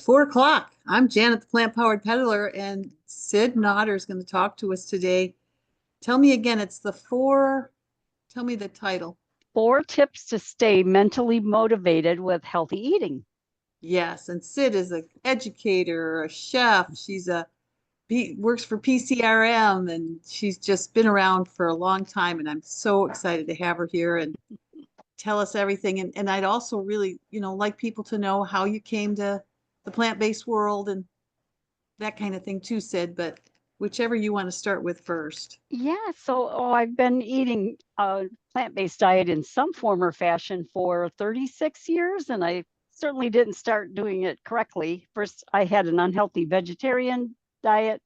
4 o'clock. I'm Janet, the Plant Powered Peddler, and Sid Nodder is going to talk to us today. Tell me again, tell me the title. 4 tips to stay mentally motivated with healthy eating. Yes, and Sid is an educator, a chef. Works for PCRM, and she's just been around for a long time, and I'm so excited to have her here and tell us everything. And I'd also really, like people to know how you came to the plant-based world and that kind of thing too, Sid, but whichever you want to start with first. Yeah, I've been eating a plant-based diet in some form or fashion for 36 years, and I certainly didn't start doing it correctly. First, I had an unhealthy vegetarian diet,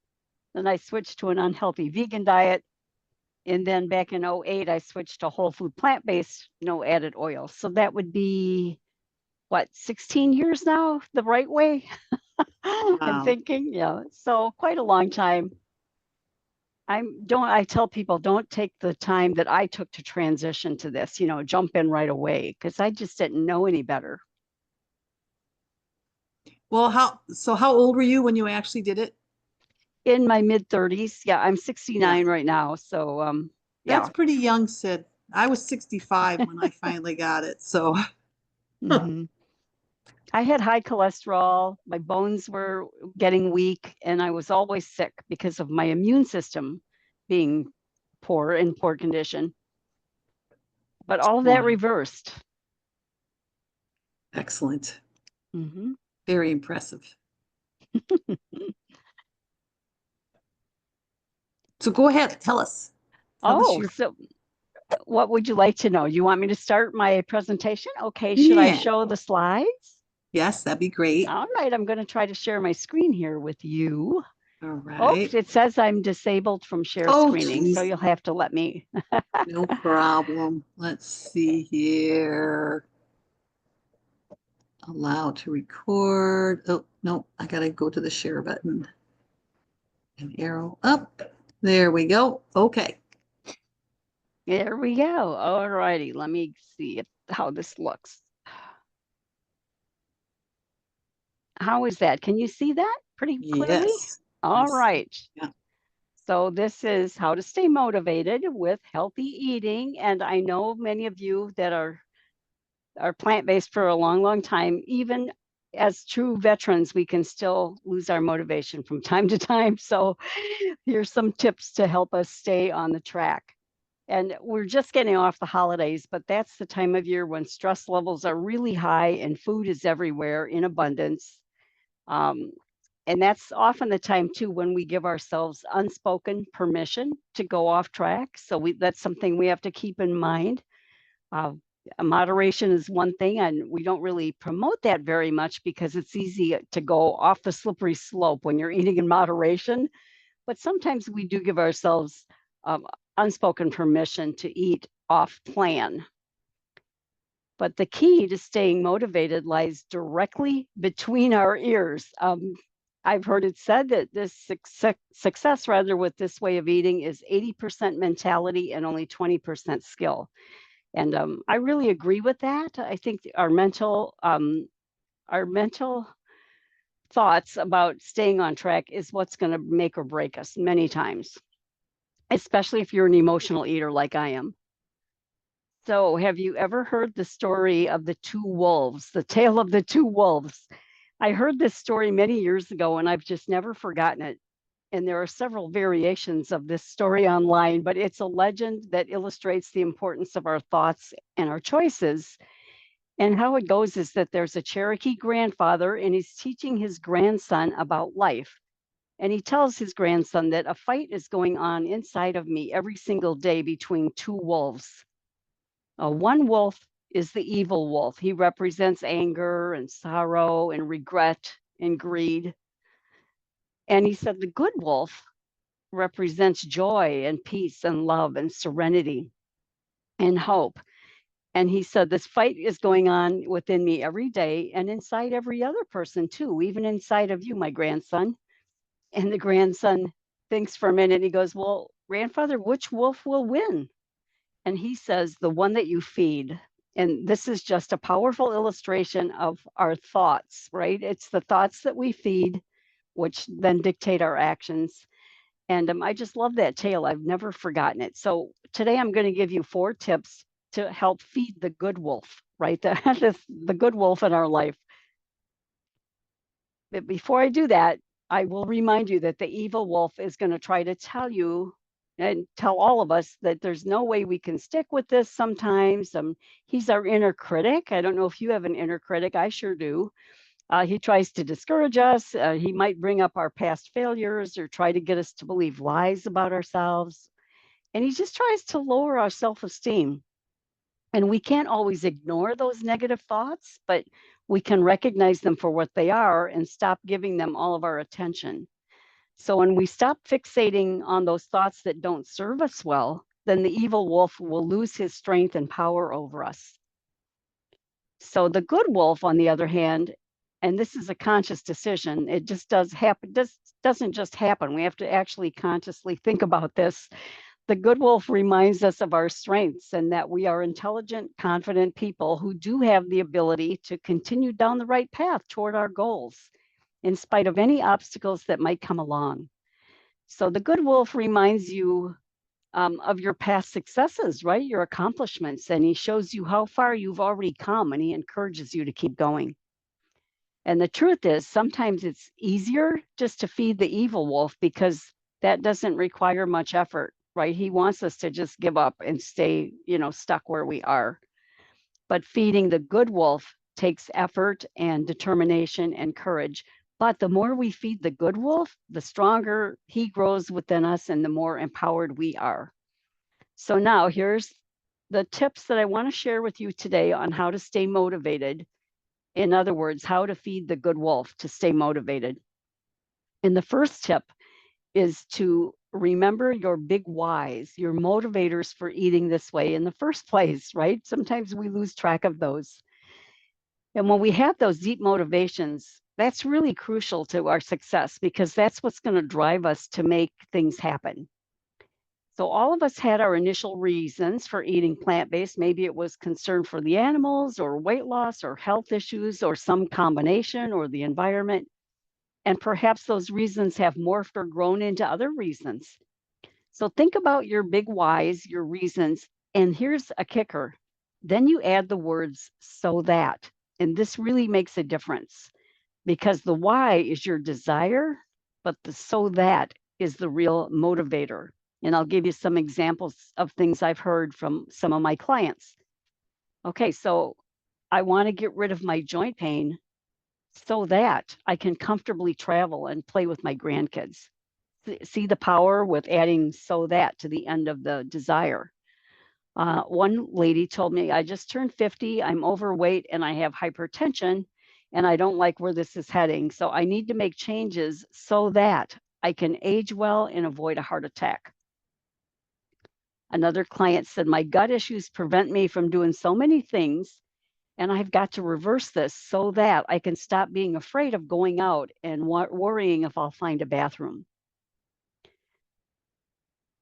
then I switched to an unhealthy vegan diet, and then back in 2008, I switched to whole food plant-based, no added oil. So that would be, 16 years now, the right way? I'm Wow. thinking, yeah. So quite a long time. I tell people don't take the time that I took to transition to this, jump in right away because I just didn't know any better. Well, how old were you when you actually did it? In my mid 30s, yeah, I'm Yeah, 69 right now. So that's yeah. pretty young, Sid. I was 65 when I finally got it. So, hmm I had high cholesterol, my bones were getting weak, and I was always sick because of my immune system being in poor condition. But all of that wow, reversed. excellent. hmm Very impressive. So go ahead, tell us. Tell us Oh, your, so what would you like to know? You want me to start my presentation? Okay, should I yeah. show the slides? Yes, that'd be great. All right, I'm going to try to share my screen here with you. All Oops, right. it says I'm disabled from share Oh, screening, so geez. you'll have to let me. No problem. Let's see here. Allow to record. Oh, no, I gotta go to the share button. An arrow up. There we go. Okay. There we go. All righty, let me see how this looks. How is that? Can you see that pretty clearly? Yes. I All see. right. Yeah. So this is how to stay motivated with healthy eating. And I know many of you that are plant-based for a long, long time. Even as true veterans, we can still lose our motivation from time to time. So here's some tips to help us stay on the track. And we're just getting off the holidays, but that's the time of year when stress levels are really high and food is everywhere in abundance. Um, and that's often the time too when we give ourselves unspoken permission to go off track. So that's something we have to keep in mind. Uh, Moderation is one thing, and we don't really promote that very much because it's easy to go off the slippery slope when you're eating in moderation. But sometimes we do give ourselves unspoken permission to eat off plan. But the key to staying motivated lies directly between our ears. I've heard it said that this success rather with this way of eating is 80% mentality and only 20% skill. And I really agree with that. I think our mental thoughts about staying on track is what's going to make or break us many times, especially if you're an emotional eater like I am. So, have you ever heard the story of the two wolves, the tale of the two wolves? I heard this story many years ago and I've just never forgotten it. And there are several variations of this story online, but it's a legend that illustrates the importance of our thoughts and our choices. And how it goes is that there's a Cherokee grandfather and he's teaching his grandson about life. And he tells his grandson that a fight is going on inside of me every single day between two wolves. One wolf is the evil wolf. He represents anger and sorrow and regret and greed. And he said the good wolf represents joy and peace and love and serenity and hope. And he said, this fight is going on within me every day and inside every other person too, even inside of you, my grandson. And the grandson thinks for a minute. He goes, well, grandfather, which wolf will win? And he says, the one that you feed. And this is just a powerful illustration of our thoughts, right? It's the thoughts that we feed, which then dictate our actions. And I just love that tale. I've never forgotten it. So today I'm going to give you 4 tips to help feed the good wolf, right? The good wolf in our life. But before I do that, I will remind you that the evil wolf is going to try to tell you and tell all of us that there's no way we can stick with this sometimes. He's our inner critic. I don't know if you have an inner critic. I sure do. He tries to discourage us. He might bring up our past failures or try to get us to believe lies about ourselves. And he just tries to lower our self-esteem. And we can't always ignore those negative thoughts, but we can recognize them for what they are and stop giving them all of our attention. So when we stop fixating on those thoughts that don't serve us well, then the evil wolf will lose his strength and power over us. So the good wolf, on the other hand, and this is a conscious decision, it just doesn't just happen. We have to actually consciously think about this. The good wolf reminds us of our strengths and that we are intelligent, confident people who do have the ability to continue down the right path toward our goals, in spite of any obstacles that might come along. So the good wolf reminds you of your past successes, right? Your accomplishments, and he shows you how far you've already come and he encourages you to keep going. And the truth is, sometimes it's easier just to feed the evil wolf because that doesn't require much effort, right? He wants us to just give up and stay, stuck where we are. But feeding the good wolf takes effort and determination and courage. But the more we feed the good wolf, the stronger he grows within us and the more empowered we are. So now here's the tips that I want to share with you today on how to stay motivated. In other words, how to feed the good wolf to stay motivated. And the first tip is to remember your big whys, your motivators for eating this way in the first place, right? Sometimes we lose track of those. And when we have those deep motivations, that's really crucial to our success because that's what's going to drive us to make things happen. So all of us had our initial reasons for eating plant-based. Maybe it was concern for the animals or weight loss or health issues or some combination or the environment. And perhaps those reasons have morphed or grown into other reasons. So think about your big whys, your reasons, and here's a kicker. Then you add the words so that, and this really makes a difference because the why is your desire, but the so that is the real motivator. And I'll give you some examples of things I've heard from some of my clients. Okay, so I want to get rid of my joint pain so that I can comfortably travel and play with my grandkids. See the power with adding so that to the end of the desire. One lady told me, I just turned 50, I'm overweight and I have hypertension and I don't like where this is heading. So I need to make changes so that I can age well and avoid a heart attack. Another client said, my gut issues prevent me from doing so many things, and I've got to reverse this so that I can stop being afraid of going out and worrying if I'll find a bathroom.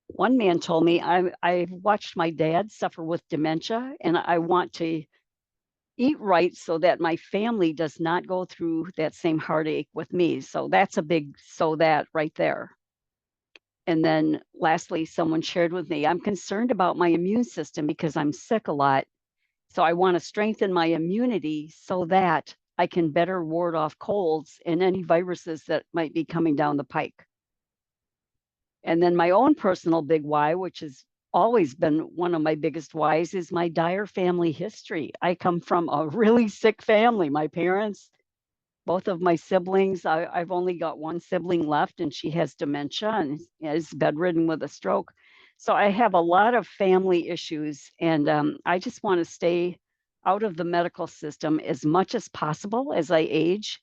One man told me, I've watched my dad suffer with dementia, and I want to eat right so that my family does not go through that same heartache with me. So that's a big so that right there. And then lastly, someone shared with me, I'm concerned about my immune system because I'm sick a lot. So I want to strengthen my immunity so that I can better ward off colds and any viruses that might be coming down the pike. And then my own personal big why, which has always been one of my biggest whys, is my dire family history. I come from a really sick family. My parents, both of my siblings, I've only got one sibling left and she has dementia and is bedridden with a stroke. So I have a lot of family issues and I just want to stay out of the medical system as much as possible as I age.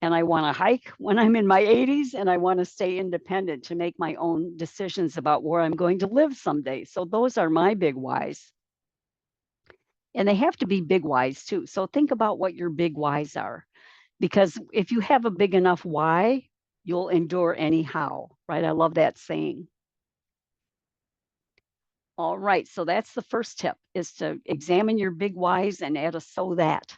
And I want to hike when I'm in my 80s and I want to stay independent to make my own decisions about where I'm going to live someday. So those are my big whys. And they have to be big whys too. So think about what your big whys are. Because if you have a big enough why, you'll endure anyhow, right? I love that saying. All right, so that's the first tip, is to examine your big whys and add a "so that."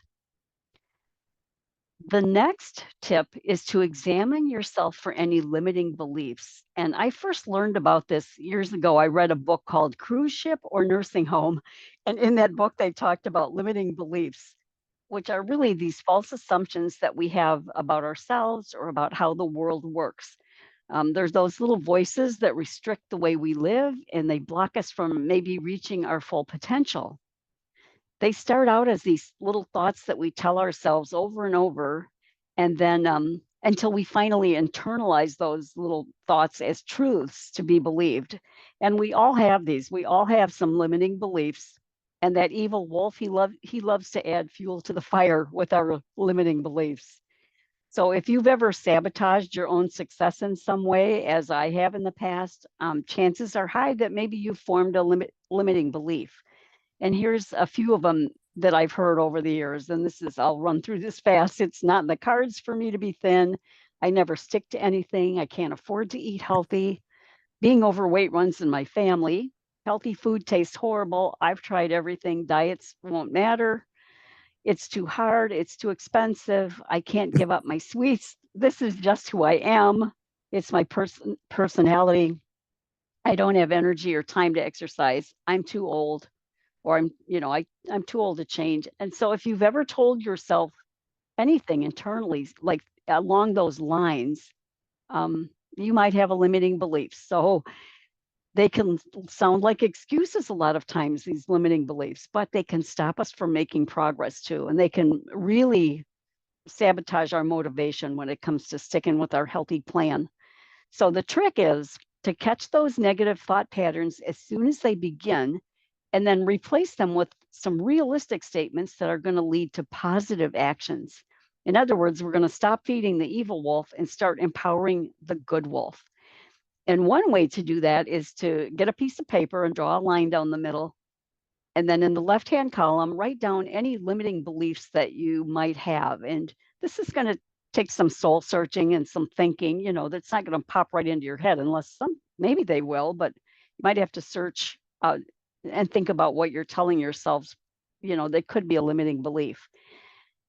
The next tip is to examine yourself for any limiting beliefs. And I first learned about this years ago. I read a book called Cruise Ship or Nursing Home. And in that book, they talked about limiting beliefs, which are really these false assumptions that we have about ourselves or about how the world works. There's those little voices that restrict the way we live and they block us from maybe reaching our full potential. They start out as these little thoughts that we tell ourselves over and over, and then until we finally internalize those little thoughts as truths to be believed. And we all have these. We all have some limiting beliefs. And that evil wolf, he loves to add fuel to the fire with our limiting beliefs. So if you've ever sabotaged your own success in some way, as I have in the past, chances are high that maybe you've formed a limiting belief. And here's a few of them that I've heard over the years. And this is, I'll run through this fast. It's not in the cards for me to be thin. I never stick to anything. I can't afford to eat healthy. Being overweight runs in my family. Healthy food tastes horrible. I've tried everything. Diets won't matter. It's too hard. It's too expensive. I can't give up my sweets. This is just who I am. It's my personality. I don't have energy or time to exercise. I'm too old, or I'm too old to change. And so if you've ever told yourself anything internally, like along those lines, you might have a limiting belief. So they can sound like excuses a lot of times, these limiting beliefs, but they can stop us from making progress too. And they can really sabotage our motivation when it comes to sticking with our healthy plan. So the trick is to catch those negative thought patterns as soon as they begin, and then replace them with some realistic statements that are going to lead to positive actions. In other words, we're going to stop feeding the evil wolf and start empowering the good wolf. And one way to do that is to get a piece of paper and draw a line down the middle. And then in the left-hand column, write down any limiting beliefs that you might have. And this is going to take some soul searching and some thinking, that's not going to pop right into your head unless maybe they will, but you might have to search and think about what you're telling yourselves, that could be a limiting belief.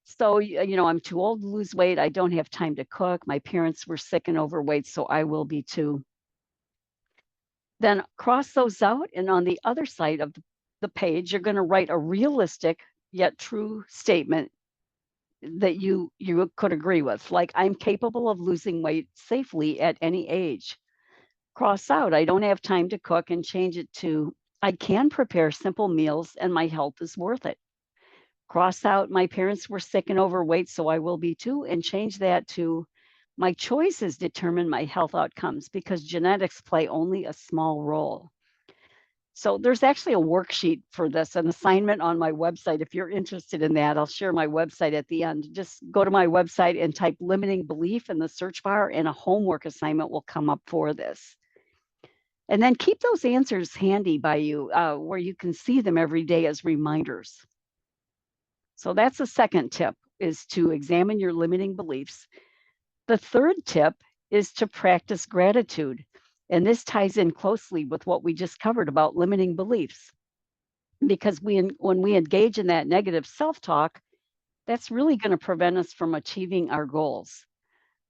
So, I'm too old to lose weight. I don't have time to cook. My parents were sick and overweight, so I will be too. Then cross those out, and on the other side of the page, you're going to write a realistic yet true statement that you could agree with, like, I'm capable of losing weight safely at any age. Cross out, I don't have time to cook, and change it to, I can prepare simple meals and my health is worth it. Cross out, my parents were sick and overweight, so I will be too, and change that to, my choices determine my health outcomes because genetics play only a small role. So there's actually a worksheet for this, an assignment on my website. If you're interested in that, I'll share my website at the end. Just go to my website and type limiting belief in the search bar, and a homework assignment will come up for this. And then keep those answers handy by you where you can see them every day as reminders. So that's the second tip, is to examine your limiting beliefs. The third tip is to practice gratitude. And this ties in closely with what we just covered about limiting beliefs. Because when we engage in that negative self-talk, that's really going to prevent us from achieving our goals.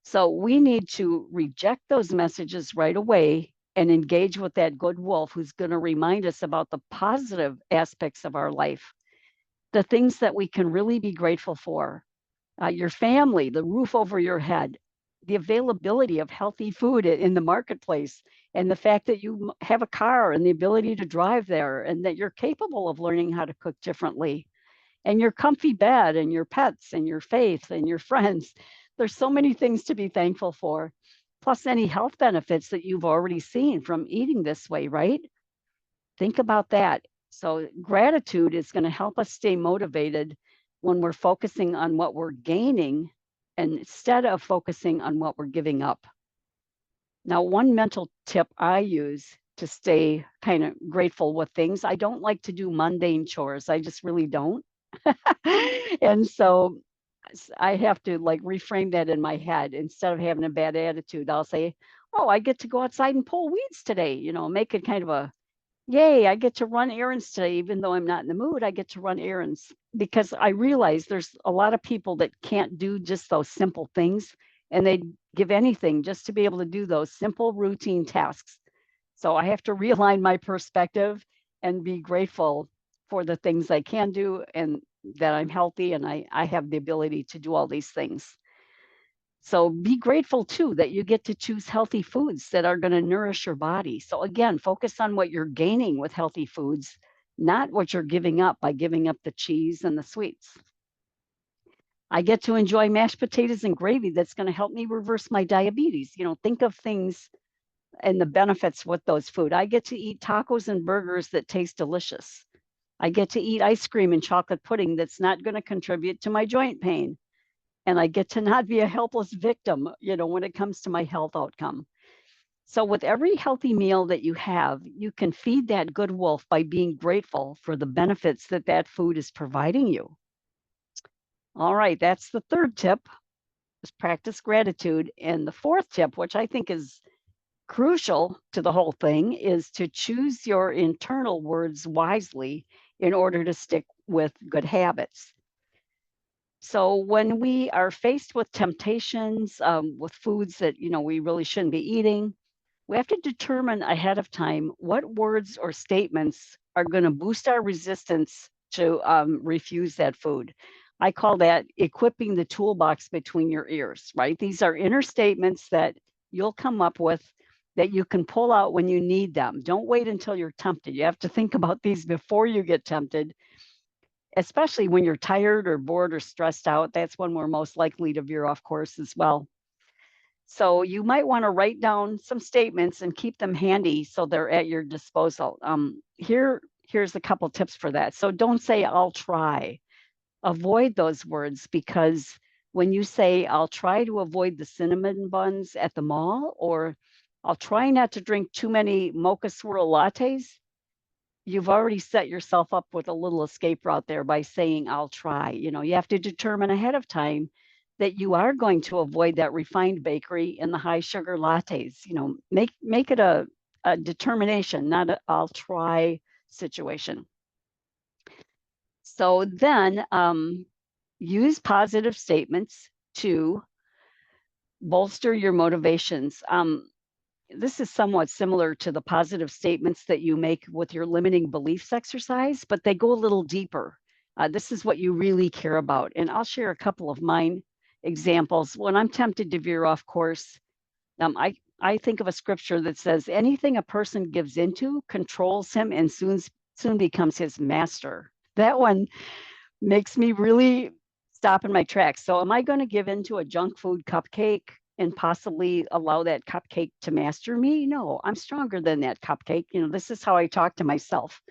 So we need to reject those messages right away and engage with that good wolf who's going to remind us about the positive aspects of our life, the things that we can really be grateful for, your family, the roof over your head, the availability of healthy food in the marketplace, and the fact that you have a car and the ability to drive there, and that you're capable of learning how to cook differently, and your comfy bed and your pets and your faith and your friends. There's so many things to be thankful for, plus any health benefits that you've already seen from eating this way, right? Think about that. So gratitude is going to help us stay motivated when we're focusing on what we're gaining instead of focusing on what we're giving up. Now, one mental tip I use to stay kind of grateful with things, I don't like to do mundane chores. I just really don't. And so I have to reframe that in my head. Instead of having a bad attitude, I'll say, oh, I get to go outside and pull weeds today, make it kind of a Yay, I get to run errands today, even though I'm not in the mood, I get to run errands because I realize there's a lot of people that can't do just those simple things and they give anything just to be able to do those simple routine tasks. So I have to realign my perspective and be grateful for the things I can do and that I'm healthy and I have the ability to do all these things. So be grateful too that you get to choose healthy foods that are going to nourish your body. So again, focus on what you're gaining with healthy foods, not what you're giving up by giving up the cheese and the sweets. I get to enjoy mashed potatoes and gravy that's going to help me reverse my diabetes. Think of things and the benefits with those food. I get to eat tacos and burgers that taste delicious. I get to eat ice cream and chocolate pudding that's not going to contribute to my joint pain. And I get to not be a helpless victim, when it comes to my health outcome. So with every healthy meal that you have, you can feed that good wolf by being grateful for the benefits that that food is providing you. All right, that's the third tip, is practice gratitude. And the fourth tip, which I think is crucial to the whole thing, is to choose your internal words wisely in order to stick with good habits. So when we are faced with temptations, with foods that we really shouldn't be eating, we have to determine ahead of time what words or statements are going to boost our resistance to refuse that food. I call that equipping the toolbox between your ears, right? These are inner statements that you'll come up with that you can pull out when you need them. Don't wait until you're tempted. You have to think about these before you get tempted, especially when you're tired or bored or stressed out. That's when we're most likely to veer off course as well. So you might want to write down some statements and keep them handy so they're at your disposal. Here's a couple tips for that. So don't say I'll try. Avoid those words, because when you say I'll try to avoid the cinnamon buns at the mall, or I'll try not to drink too many mocha swirl lattes, you've already set yourself up with a little escape route there by saying I'll try. You have to determine ahead of time that you are going to avoid that refined bakery and the high sugar lattes. Make it a determination, not a I'll try situation. So then use positive statements to bolster your motivations. This is somewhat similar to the positive statements that you make with your limiting beliefs exercise, but they go a little deeper. This is what you really care about. And I'll share a couple of mine examples. When I'm tempted to veer off course, I think of a scripture that says, anything a person gives into controls him and soon becomes his master. That one makes me really stop in my tracks. So am I going to give into a junk food cupcake and possibly allow that cupcake to master me? No, I'm stronger than that cupcake. This is how I talk to myself.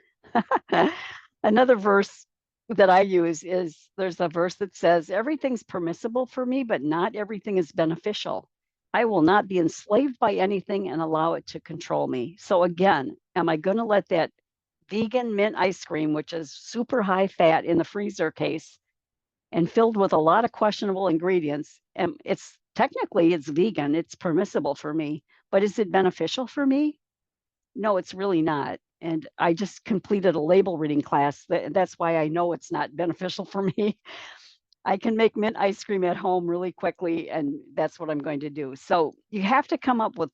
Another verse that I use is, there's a verse that says, everything's permissible for me, but not everything is beneficial. I will not be enslaved by anything and allow it to control me. So again, am I going to let that vegan mint ice cream, which is super high fat in the freezer case and filled with a lot of questionable ingredients, and it's vegan, it's permissible for me, but is it beneficial for me? No, it's really not. And I just completed a label reading class. That's why I know it's not beneficial for me. I can make mint ice cream at home really quickly, and that's what I'm going to do. So you have to come up with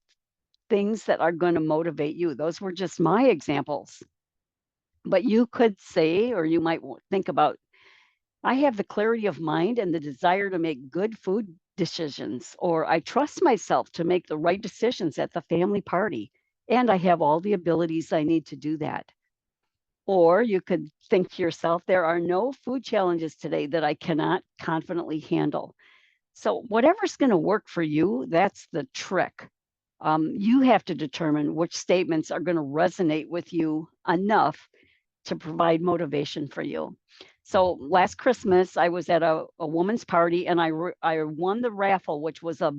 things that are going to motivate you. Those were just my examples. But you could say, or you might think about, I have the clarity of mind and the desire to make good food decisions, or I trust myself to make the right decisions at the family party, and I have all the abilities I need to do that. Or you could think to yourself, there are no food challenges today that I cannot confidently handle. So whatever's going to work for you, that's the trick. You have to determine which statements are going to resonate with you enough to provide motivation for you. So last Christmas, I was at a woman's party and I won the raffle, which was a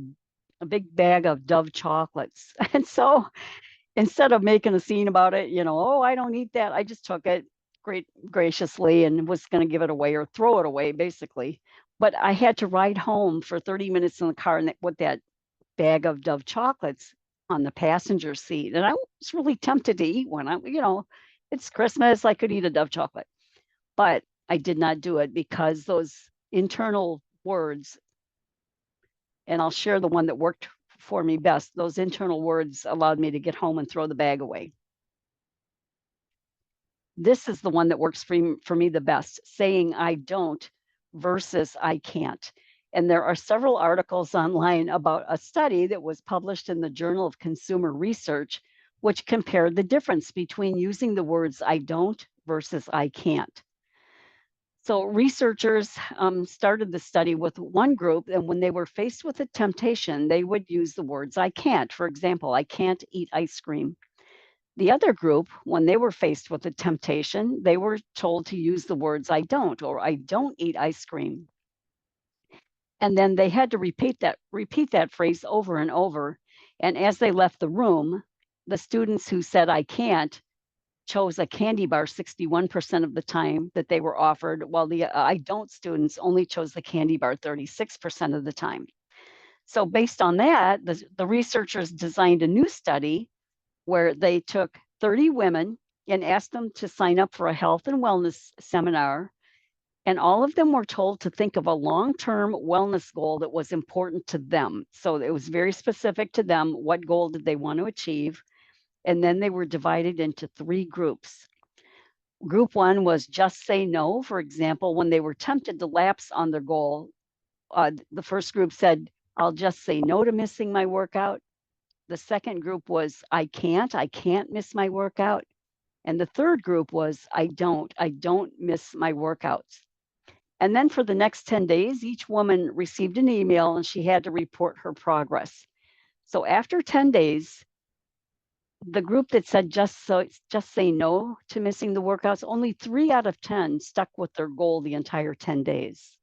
big bag of Dove chocolates. And so instead of making a scene about it, oh, I don't eat that, I just took it graciously and was going to give it away or throw it away, basically. But I had to ride home for 30 minutes in the car with that bag of Dove chocolates. on the passenger seat. And I was really tempted to eat one. It's Christmas, I could eat a Dove chocolate, but I did not do it because those internal words, and I'll share the one that worked for me best, those internal words allowed me to get home and throw the bag away. This is the one that works for me the best, saying I don't versus I can't. And there are several articles online about a study that was published in the Journal of Consumer Research, which compared the difference between using the words I don't versus I can't. So researchers started the study with one group, and when they were faced with a temptation, they would use the words I can't. For example, I can't eat ice cream. The other group, when they were faced with a temptation, they were told to use the words I don't, or I don't eat ice cream. And then they had to repeat that phrase over and over. And as they left the room, the students who said I can't chose a candy bar 61% of the time that they were offered, while the I don't students only chose the candy bar 36% of the time. So based on that, the researchers designed a new study where they took 30 women and asked them to sign up for a health and wellness seminar. And all of them were told to think of a long-term wellness goal that was important to them. So it was very specific to them. What goal did they want to achieve? And then they were divided into 3 groups. Group 1 was just say no. For example, when they were tempted to lapse on their goal, the first group said, I'll just say no to missing my workout. The second group was, I can't miss my workout. And the third group was, I don't miss my workouts. And then for the next 10 days, each woman received an email and she had to report her progress. So after 10 days, the group that said just say no to missing the workouts, only 3 out of 10 stuck with their goal the entire 10 days.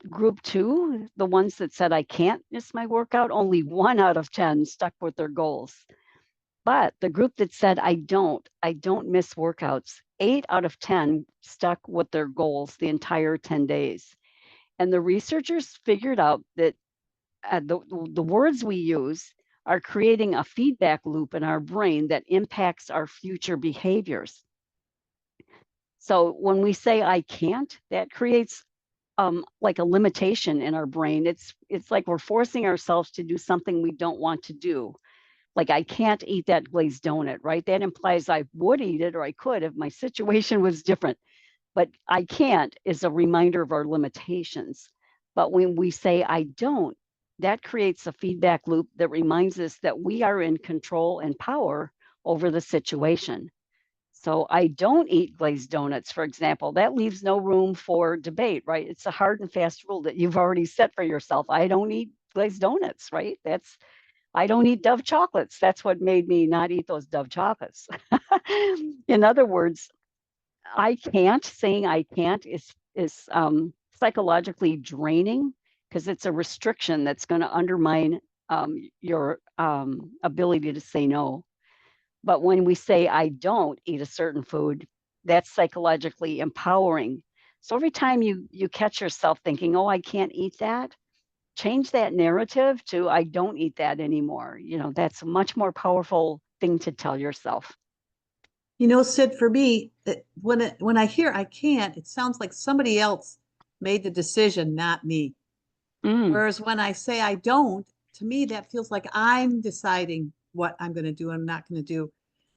Group 2, the ones that said I can't miss my workout, only 1 out of 10 stuck with their goals. But the group that said I don't miss workouts, 8 out of 10 stuck with their goals the entire 10 days. And the researchers figured out that the words we use are creating a feedback loop in our brain that impacts our future behaviors. So when we say I can't, that creates like a limitation in our brain. It's like we're forcing ourselves to do something we don't want to do. Like I can't eat that glazed donut, right? That implies I would eat it or I could if my situation was different. But I can't is a reminder of our limitations. But when we say I don't, that creates a feedback loop that reminds us that we are in control and power over the situation. So I don't eat glazed donuts, for example. That leaves no room for debate, right? It's a hard and fast rule that you've already set for yourself. I don't eat glazed donuts, right? I don't eat Dove chocolates. That's what made me not eat those Dove chocolates. In other words, saying I can't is psychologically draining because it's a restriction that's going to undermine your ability to say no. But when we say I don't eat a certain food, that's psychologically empowering. So every time you catch yourself thinking, oh, I can't eat that, change that narrative to I don't eat that anymore. That's a much more powerful thing to tell yourself. Sid, for me, when I hear I can't, it sounds like somebody else made the decision, not me. Whereas when I say I don't, to me, that feels like I'm deciding what I'm going to do and I'm not going to do.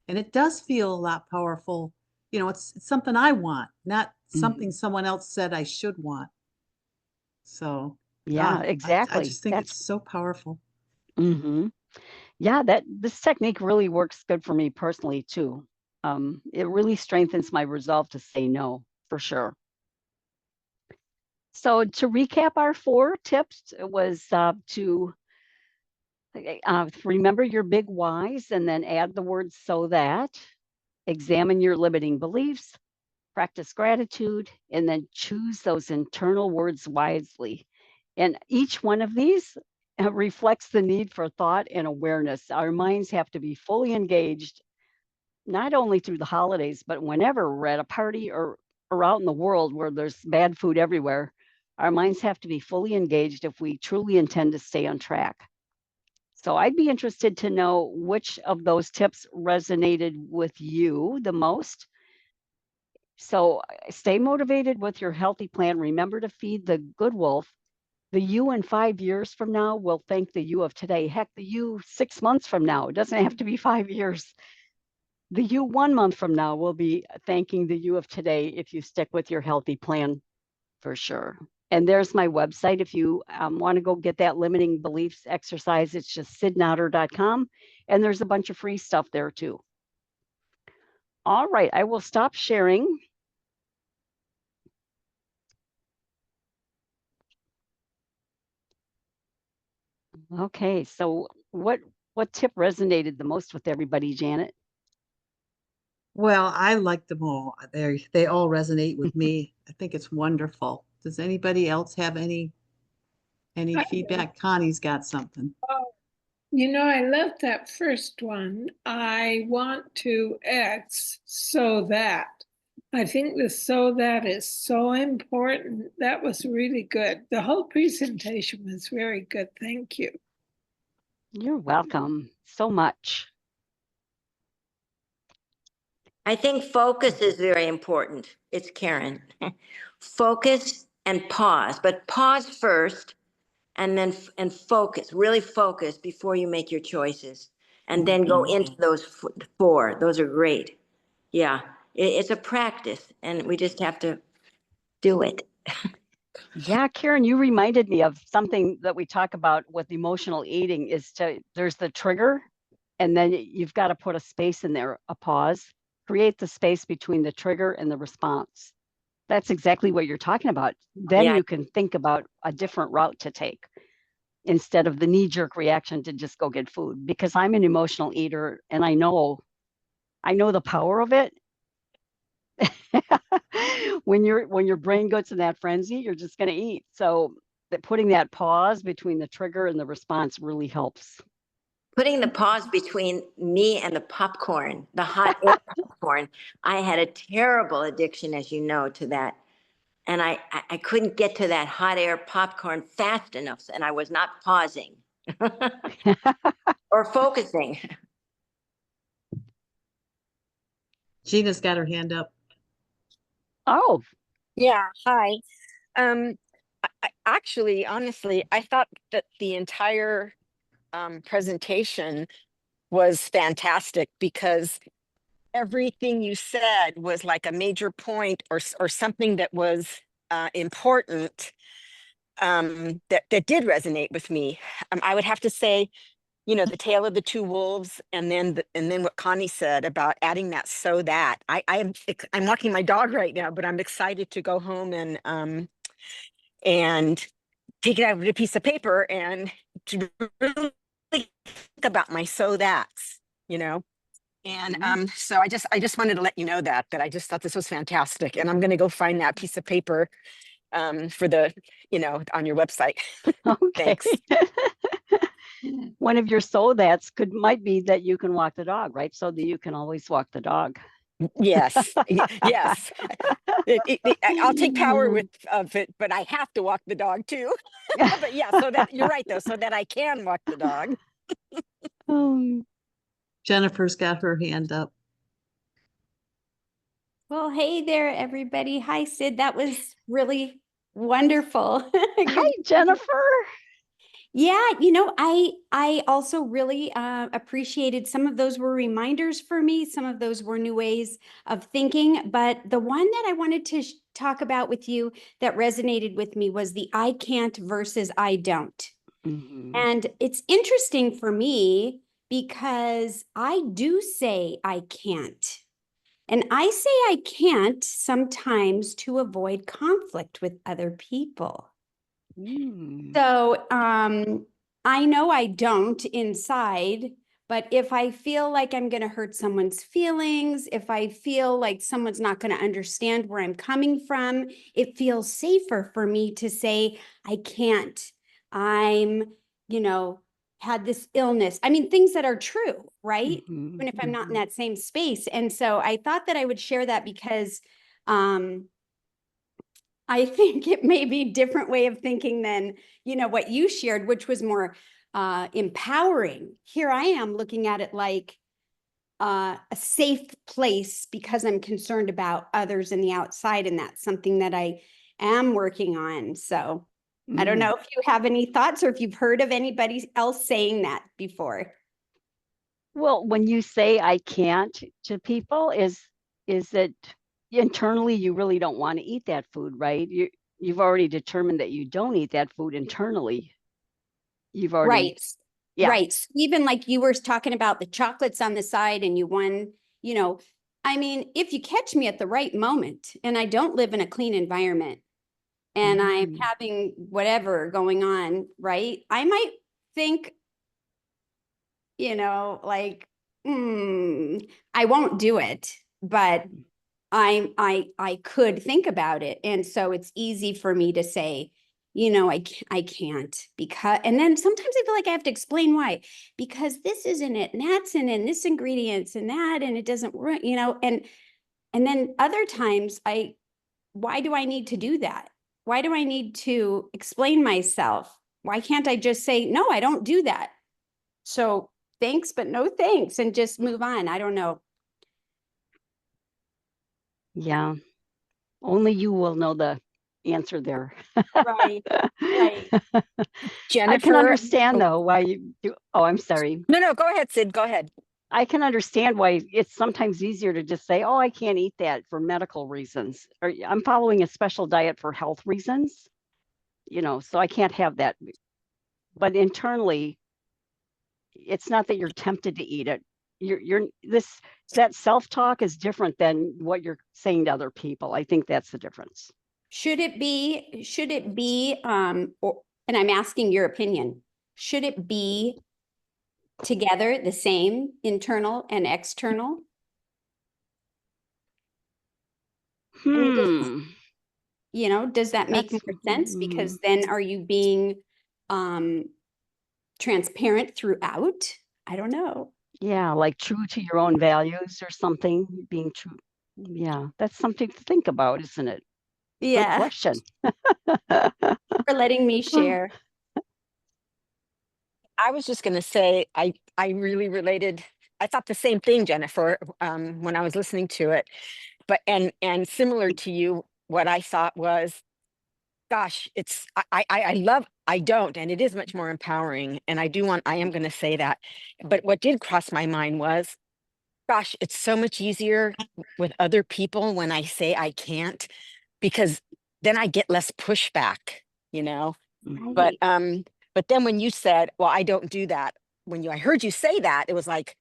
And it does feel a lot powerful. It's something I want, not something someone else said I should want. So, yeah, I exactly. just think it's so powerful. Yeah, this technique really works good for me personally too. It really strengthens my resolve to say no, for sure. So to recap our 4 tips, it was to remember your big whys and then add the words so that, examine your limiting beliefs, practice gratitude, and then choose those internal words wisely. And each one of these reflects the need for thought and awareness. Our minds have to be fully engaged, not only through the holidays, but whenever we're at a party or out in the world where there's bad food everywhere. Our minds have to be fully engaged if we truly intend to stay on track. So I'd be interested to know which of those tips resonated with you the most. So stay motivated with your healthy plan. Remember to feed the good wolf. The you in 5 years from now will thank the you of today. Heck, the you 6 months from now, it doesn't have to be 5 years. The you 1 month from now will be thanking the you of today if you stick with your healthy plan, for sure. And there's my website. If you want to go get that limiting beliefs exercise, it's just sidnotter.com. And there's a bunch of free stuff there too. All right, I will stop sharing. Okay, so what tip resonated the most with everybody, Janet? Well, I like them all. They all resonate with me. I think it's wonderful. Does anybody else have any I- feedback? Connie's got something. Oh, I love that first one. I want to X so that. I think the so that is so important. That was really good. The whole presentation was very good. Thank you. You're welcome so much. I think focus is very important. It's Karen. Focus and pause, but pause first and then and focus, really focus before you make your choices. And then go into those four. Those are great. Yeah, it's a practice and we just have to do it. Yeah, Karen, you reminded me of something that we talk about with emotional eating is there's the trigger, and then you've got to put a space in there, a pause, create the space between the trigger and the response. That's exactly what you're talking about. Then Yeah. you can think about a different route to take instead of the knee-jerk reaction to just go get food, because I'm an emotional eater and I know the power of it. when your brain gets in that frenzy, you're just going to eat. So putting that pause between the trigger and the response really helps. Putting the pause between me and the popcorn, the hot air popcorn. I had a terrible addiction, as you know, to that. And I couldn't get to that hot air popcorn fast enough, and I was not pausing or focusing. Gina's got her hand up. Oh, Yeah, hi. Actually, honestly, I thought that the entire presentation was fantastic because everything you said was like a major point or something that was important that did resonate with me. I would have to say, the tale of the two wolves, and then what Connie said about adding that so that. I'm walking my dog right now, but I'm excited to go home and take it out with a piece of paper and to really think about my so that's, And so I just wanted to let you know that I just thought this was fantastic. And I'm gonna go find that piece of paper for the, on your website. okay. Thanks. One of your so that's might be that you can walk the dog, right? So that you can always walk the dog. Yes, yes. I'll take power of it, but I have to walk the dog too. But yeah, so that you're right though, so that I can walk the dog. Jennifer's got her hand up. Well, hey there, everybody. Hi, Sid. That was really wonderful. Hi, Jennifer. Yeah, I also really appreciated some of those were reminders for me. Some of those were new ways of thinking. But the one that I wanted to talk about with you that resonated with me was the I can't versus I don't. Mm-hmm. And it's interesting for me because I do say I can't. And I say I can't sometimes to avoid conflict with other people. So I know I don't inside, but if I feel like I'm going to hurt someone's feelings, if I feel like someone's not going to understand where I'm coming from, it feels safer for me to say, I can't. I'm, had this illness. I mean, things that are true, right? Even if I'm not in that same space. And so I thought that I would share that because I think it may be a different way of thinking than, what you shared, which was more empowering. Here I am looking at it like a safe place because I'm concerned about others in the outside, and that's something that I am working on. So I don't Mm. know if you have any thoughts or if you've heard of anybody else saying that before. Well, when you say I can't to people, is that internally you really don't want to eat that food, right? You've already determined that you don't eat that food internally. You've already, Right. yeah. Right. So even like you were talking about the chocolates on the side and you won, you know, I mean, if you catch me at the right moment and I don't live in a clean environment and I'm Mm. having whatever going on, right? I might think, you know, like, I won't do it, but I could think about it. And so it's easy for me to say, you know, I can't because, and then sometimes I feel like I have to explain why, because this isn't it, and that's in it, and this ingredients and that, and it doesn't, you know, and then other times why do I need to do that? Why do I need to explain myself? Why can't I just say, no, I don't do that? So thanks, but no thanks, and just move on. I don't know. Yeah. Only you will know the answer there. Right, right. I Jennifer. can understand Oh, though why you do. Oh, I'm sorry. no, go ahead, Sid, go ahead. I can understand why it's sometimes easier to just say, oh, I can't eat that for medical reasons, or I'm following a special diet for health reasons, you know, so I can't have that. But internally, it's not that you're tempted to eat it. That self-talk is different than what you're saying to other people. I think that's the difference. Should it be, or, and I'm asking your opinion, should it be together the same, internal and external? I mean, you know, does that make That's more sense? Because then are you being transparent throughout? I don't know. yeah, like true to your own values or something, being true. Yeah, that's something to think about, isn't it? Good Yeah, question. for letting me share. I was just going to say, I really related. I thought the same thing, Jennifer, when I was listening to it. But and similar to you, what I thought was, gosh, it's I love I don't, and it is much more empowering. And I am going to say that. But what did cross my mind was, gosh, it's so much easier with other people when I say I can't, because then I get less pushback, you know. But Right. but then when you said, well, I don't do that, I heard you say that, it was like,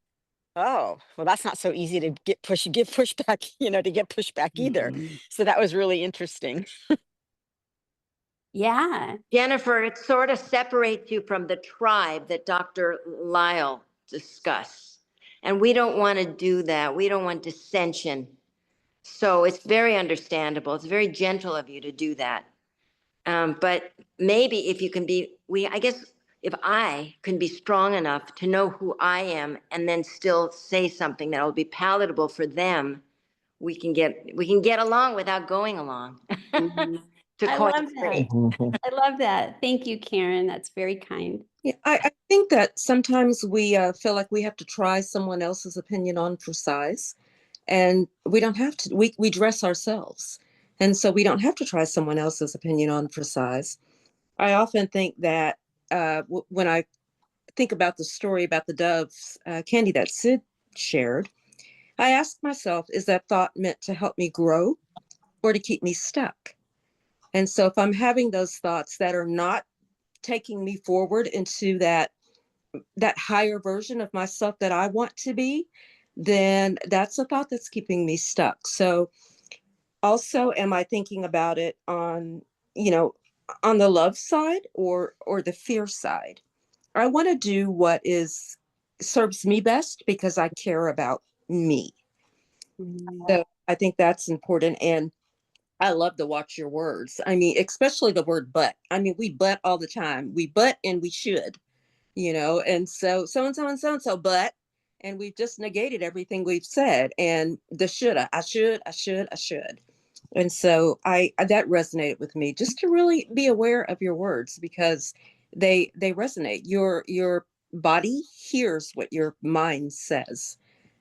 oh, well, that's not so easy to give pushback, to get pushback either. Mhm. So that was really interesting. Yeah. Jennifer, it sort of separates you from the tribe that Dr. Lyle discussed. And we don't want to do that. We don't want dissension. So it's very understandable. It's very gentle of you to do that. But maybe if you can I guess if I can be strong enough to know who I am and then still say something that will be palatable for them, we can get along without going along. Mhm. To I coin love a that. phrase. I love that. Thank you, Karen. That's very kind. Yeah, I think that sometimes we feel like we have to try someone else's opinion on for size, and we don't have to. We dress ourselves, and so we don't have to try someone else's opinion on for size. I often think that when I think about the story about the doves candy that Sid shared, I ask myself, is that thought meant to help me grow or to keep me stuck? And so if I'm having those thoughts that are not taking me forward into that higher version of myself that I want to be, then that's a thought that's keeping me stuck. So also, am I thinking about it on, on the love side or the fear side? I want to do what is serves me best because I care about me. So I think that's important. And I love to watch your words. I mean, especially the word but. I mean, we but all the time. We but and we should, and so and so and so and so, but, and we've just negated everything we've said. And the shoulda, I should, I should, I should. And so that resonated with me, just to really be aware of your words, because they resonate. Your body hears what your mind says.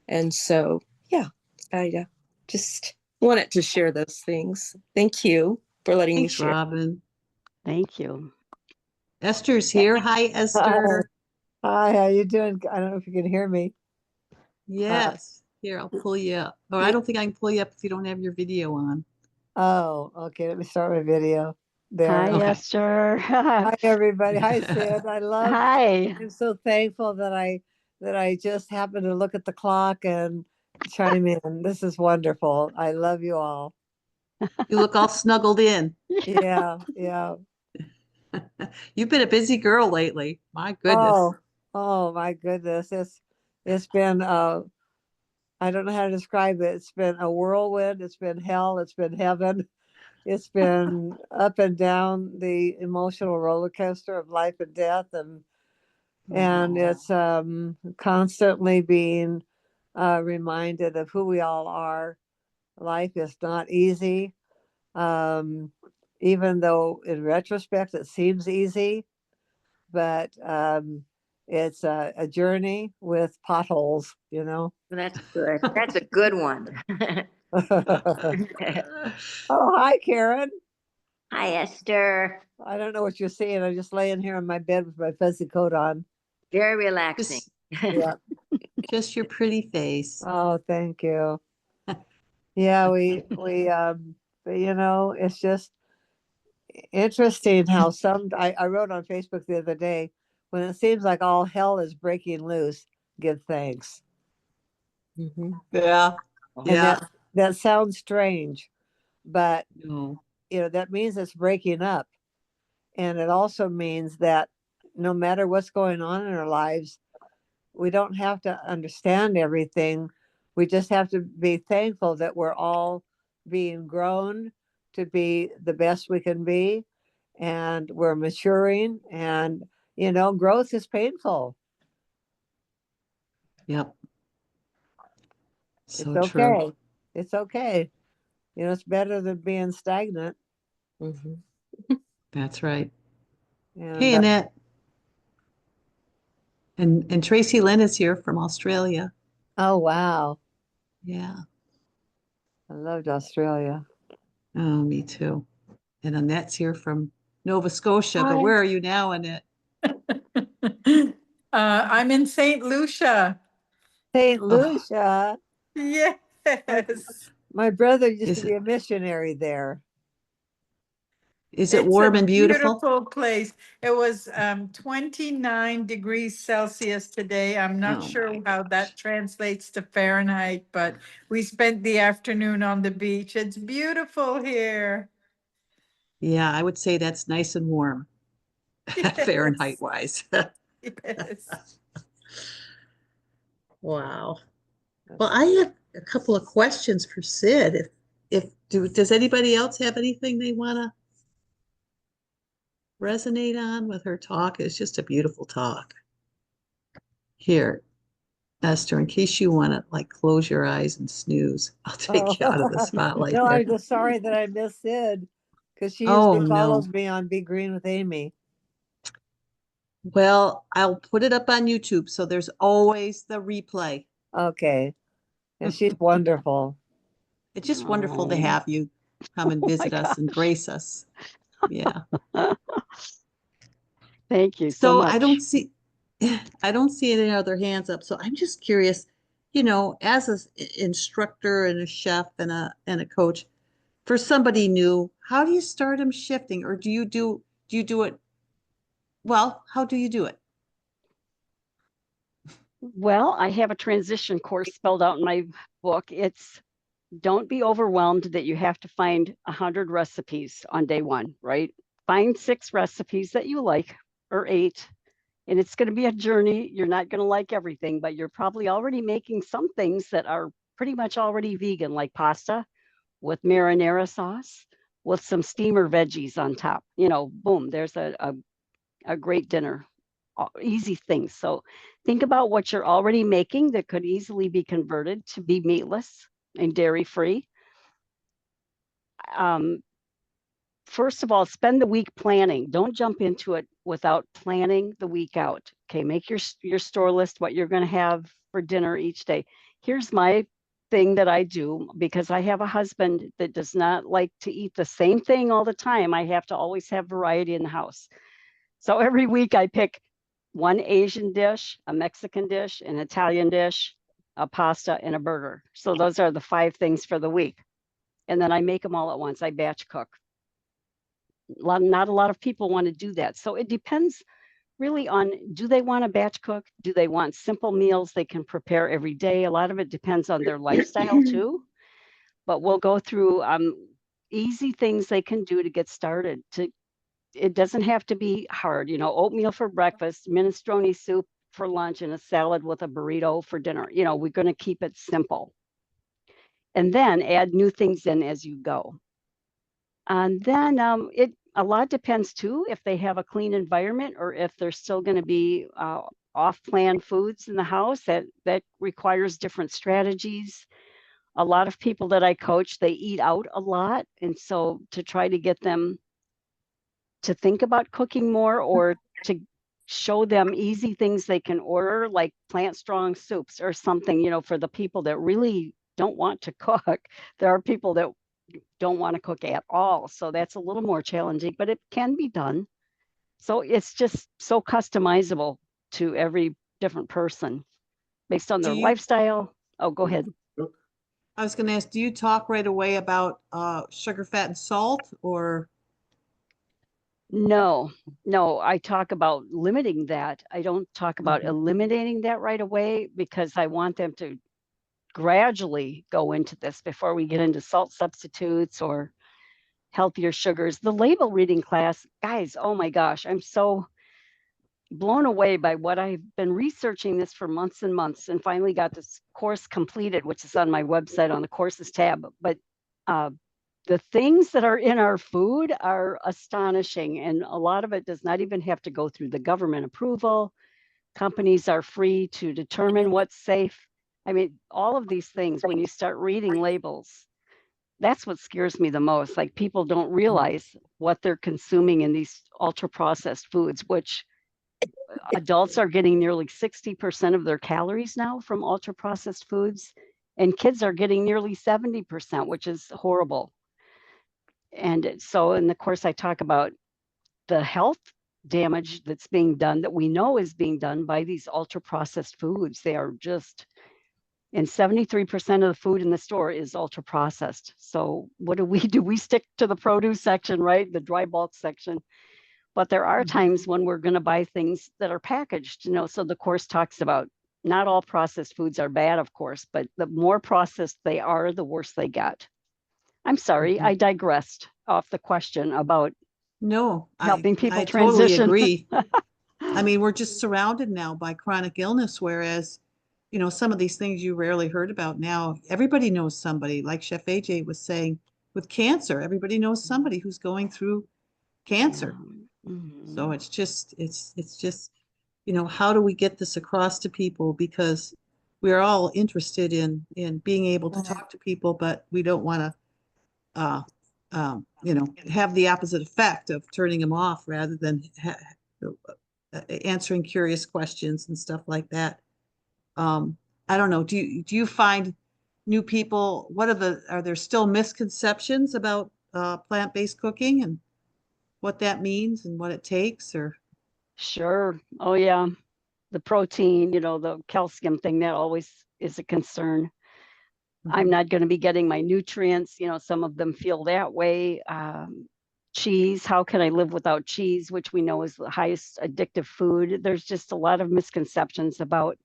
And so, yeah, I just wanted to share those things. Thank you for letting me Thanks, share. Robin. Thank you. Esther's here. Hi, Esther. Hi, how you doing? I don't know if you can hear me. Yes. Here, I'll pull you up. Oh, I yeah. don't think I can pull you up if you don't have your video on. Oh, okay. Let me start my video. There. Hi, Okay. Esther. Hi, everybody. Hi, Sid. Hi. I'm so thankful that I just happened to look at the clock and chime in. This is wonderful. I love you all. You look all snuggled in. Yeah, yeah. You've been a busy girl lately. My goodness. Oh my goodness. It's been I don't know how to describe it. It's been a whirlwind, it's been hell, it's been heaven. It's been up and down the emotional roller coaster of life and death, and it's constantly being reminded of who we all are. Life is not easy, even though in retrospect it seems easy, but it's a journey with potholes, you know. That's good. That's a good one. Oh, hi, Karen. Hi, Esther. I don't know what you're seeing. I'm just laying here on my bed with my fuzzy coat on. Very relaxing. Yeah. Just your pretty face. Oh, thank you. Yeah, but, you know, it's just interesting how I wrote on Facebook the other day, when it seems like all hell is breaking loose, give thanks. Mhm. Yeah. And Yeah. that sounds strange, but No. you know, that means it's breaking up. And it also means that no matter what's going on in our lives, we don't have to understand everything. We just have to be thankful that we're all being grown to be the best we can be, and we're maturing, and you know, growth is painful. Yep. It's So true. okay. It's okay. You know, it's better than being stagnant. Mhm. That's right. And Hey, Annette. And Tracy Lynn is here from Australia. oh wow, Yeah. I loved Australia. Oh, me too. And Annette's here from Nova Scotia, but Hi. where are you now, Annette? I'm in St. Lucia. St. Oh, Lucia. Yes. My brother used to is be it a missionary there. is it It's a warm and beautiful? beautiful place. It was 29 degrees Celsius today. I'm not Oh sure my how gosh. that translates to Fahrenheit, but we spent the afternoon on the beach. It's beautiful here. Yeah, I would say that's nice and warm, Fahrenheit Yes. wise. Yes. Wow. Well, That's I have a couple of questions for Sid. Does anybody else have anything they want to resonate on with her talk? It's just a beautiful talk. Here, Esther, in case you want to like close your eyes and snooze, I'll oh take you out of the spotlight no, there. I'm just sorry that I missed Sid, because she Oh usually no. follows me on Be Green with Amy. Well, I'll put it up on YouTube, so there's always the replay. Okay. And she's wonderful. It's just wonderful to Oh, have you come and oh my visit us and gosh. grace us. Yeah. Thank you so So much. I don't see any other hands up. So I'm just curious, as an instructor and a chef and a coach, for somebody new, how do you start them shifting, or do you do it? Well, how do you do it? Well, I have a transition course spelled out in my book. It's don't be overwhelmed that you have to find 100 recipes on day one, right? Find 6 recipes that you like, or 8, and it's going to be a journey. You're not going to like everything, but you're probably already making some things that are pretty much already vegan, like pasta with marinara sauce with some steamer veggies on top. Boom, there's a great dinner. Easy things. So think about what you're already making that could easily be converted to be meatless and dairy free. Um, first of all, spend the week planning. Don't jump into it without planning the week out. Okay, make your store list, what you're going to have for dinner each day. Here's my thing that I do, because I have a husband that does not like to eat the same thing all the time. I have to always have variety in the house. So every week I pick one Asian dish, a Mexican dish, an Italian dish, a pasta, and a burger. So those are the 5 things for the week. And then I make them all at once. I batch cook. Not a lot of people want to do that. So it depends really on, do they want to batch cook? Do they want simple meals they can prepare every day? A lot of it depends on their lifestyle too. But we'll go through easy things they can do to get started. It doesn't have to be hard, oatmeal for breakfast, minestrone soup for lunch, and a salad with a burrito for dinner. We're going to keep it simple. And then add new things in as you go. And then a lot depends too, if they have a clean environment or if there's still going to be off-plan foods in the house. That requires different strategies. A lot of people that I coach, they eat out a lot. And so to try to get them to think about cooking more, or to show them easy things they can order, like plant strong soups or something, for the people that really don't want to cook. There are people that don't want to cook at all. So that's a little more challenging, but it can be done. So it's just so customizable to every different person based on their lifestyle. Oh, go ahead. I was going to ask, do you talk right away about sugar, fat, and salt, or? No, I talk about limiting that. I don't talk about eliminating that right away, because I want them to gradually go into this before we get into salt substitutes or healthier sugars. The label reading class, guys, oh my gosh, I'm so blown away by what I've been researching this for months and months, and finally got this course completed, which is on my website on the courses tab. But the things that are in our food are astonishing, and a lot of it does not even have to go through the government approval. Companies are free to determine what's safe. I mean, all of these things, when you start reading labels, that's what scares me the most. Like, people don't realize what they're consuming in these ultra processed foods, which adults are getting nearly 60% of their calories now from ultra processed foods, and kids are getting nearly 70%, which is horrible. And so in the course, I talk about the health damage that's being done, that we know is being done by these ultra processed foods. They are just, and 73% of the food in the store is ultra processed. So what do? We stick to the produce section, right? The dry bulk section. But there are times when we're going to buy things that are packaged, so the course talks about, not all processed foods are bad, of course, but the more processed they are, the worse they get. I'm sorry, I digressed off the question about helping people I transition. totally agree. I mean, we're just surrounded now by chronic illness, whereas, some of these things you rarely heard about now. Everybody knows somebody, like Chef AJ was saying, with cancer. Everybody knows somebody who's going through cancer. So it's just, how do we get this across to people? Because we're all interested in being able to talk to people, but we don't want to have the opposite effect of turning them off, rather than answering curious questions and stuff like that. I don't know. Do you find new people? Are there still misconceptions about plant-based cooking and what that means and what it takes? Or Sure. Oh yeah, the protein, the calcium thing, that always is a concern. I'm not going to be getting my nutrients. Some of them feel that way. Cheese, how can I live without cheese, which we know is the highest addictive food? There's just a lot of misconceptions about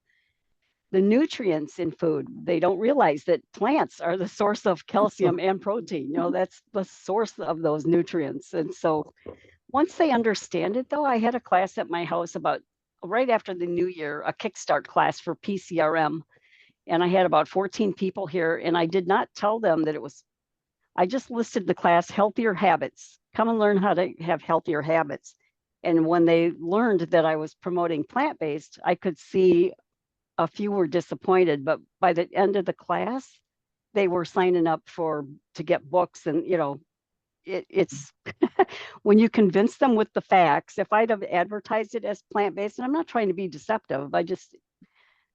the nutrients in food. They don't realize that plants are the source of calcium and protein. That's the source of those nutrients. And so once they understand it, though, I had a class at my house about right after the new year, a kickstart class for PCRM. And I had about 14 people here, and I did not tell them that I just listed the class, Healthier Habits. Come and learn how to have healthier habits. And when they learned that I was promoting plant-based, I could see a few were disappointed, but by the end of the class, they were signing up to get books and, it's when you convince them with the facts. If I'd have advertised it as plant-based, and I'm not trying to be deceptive,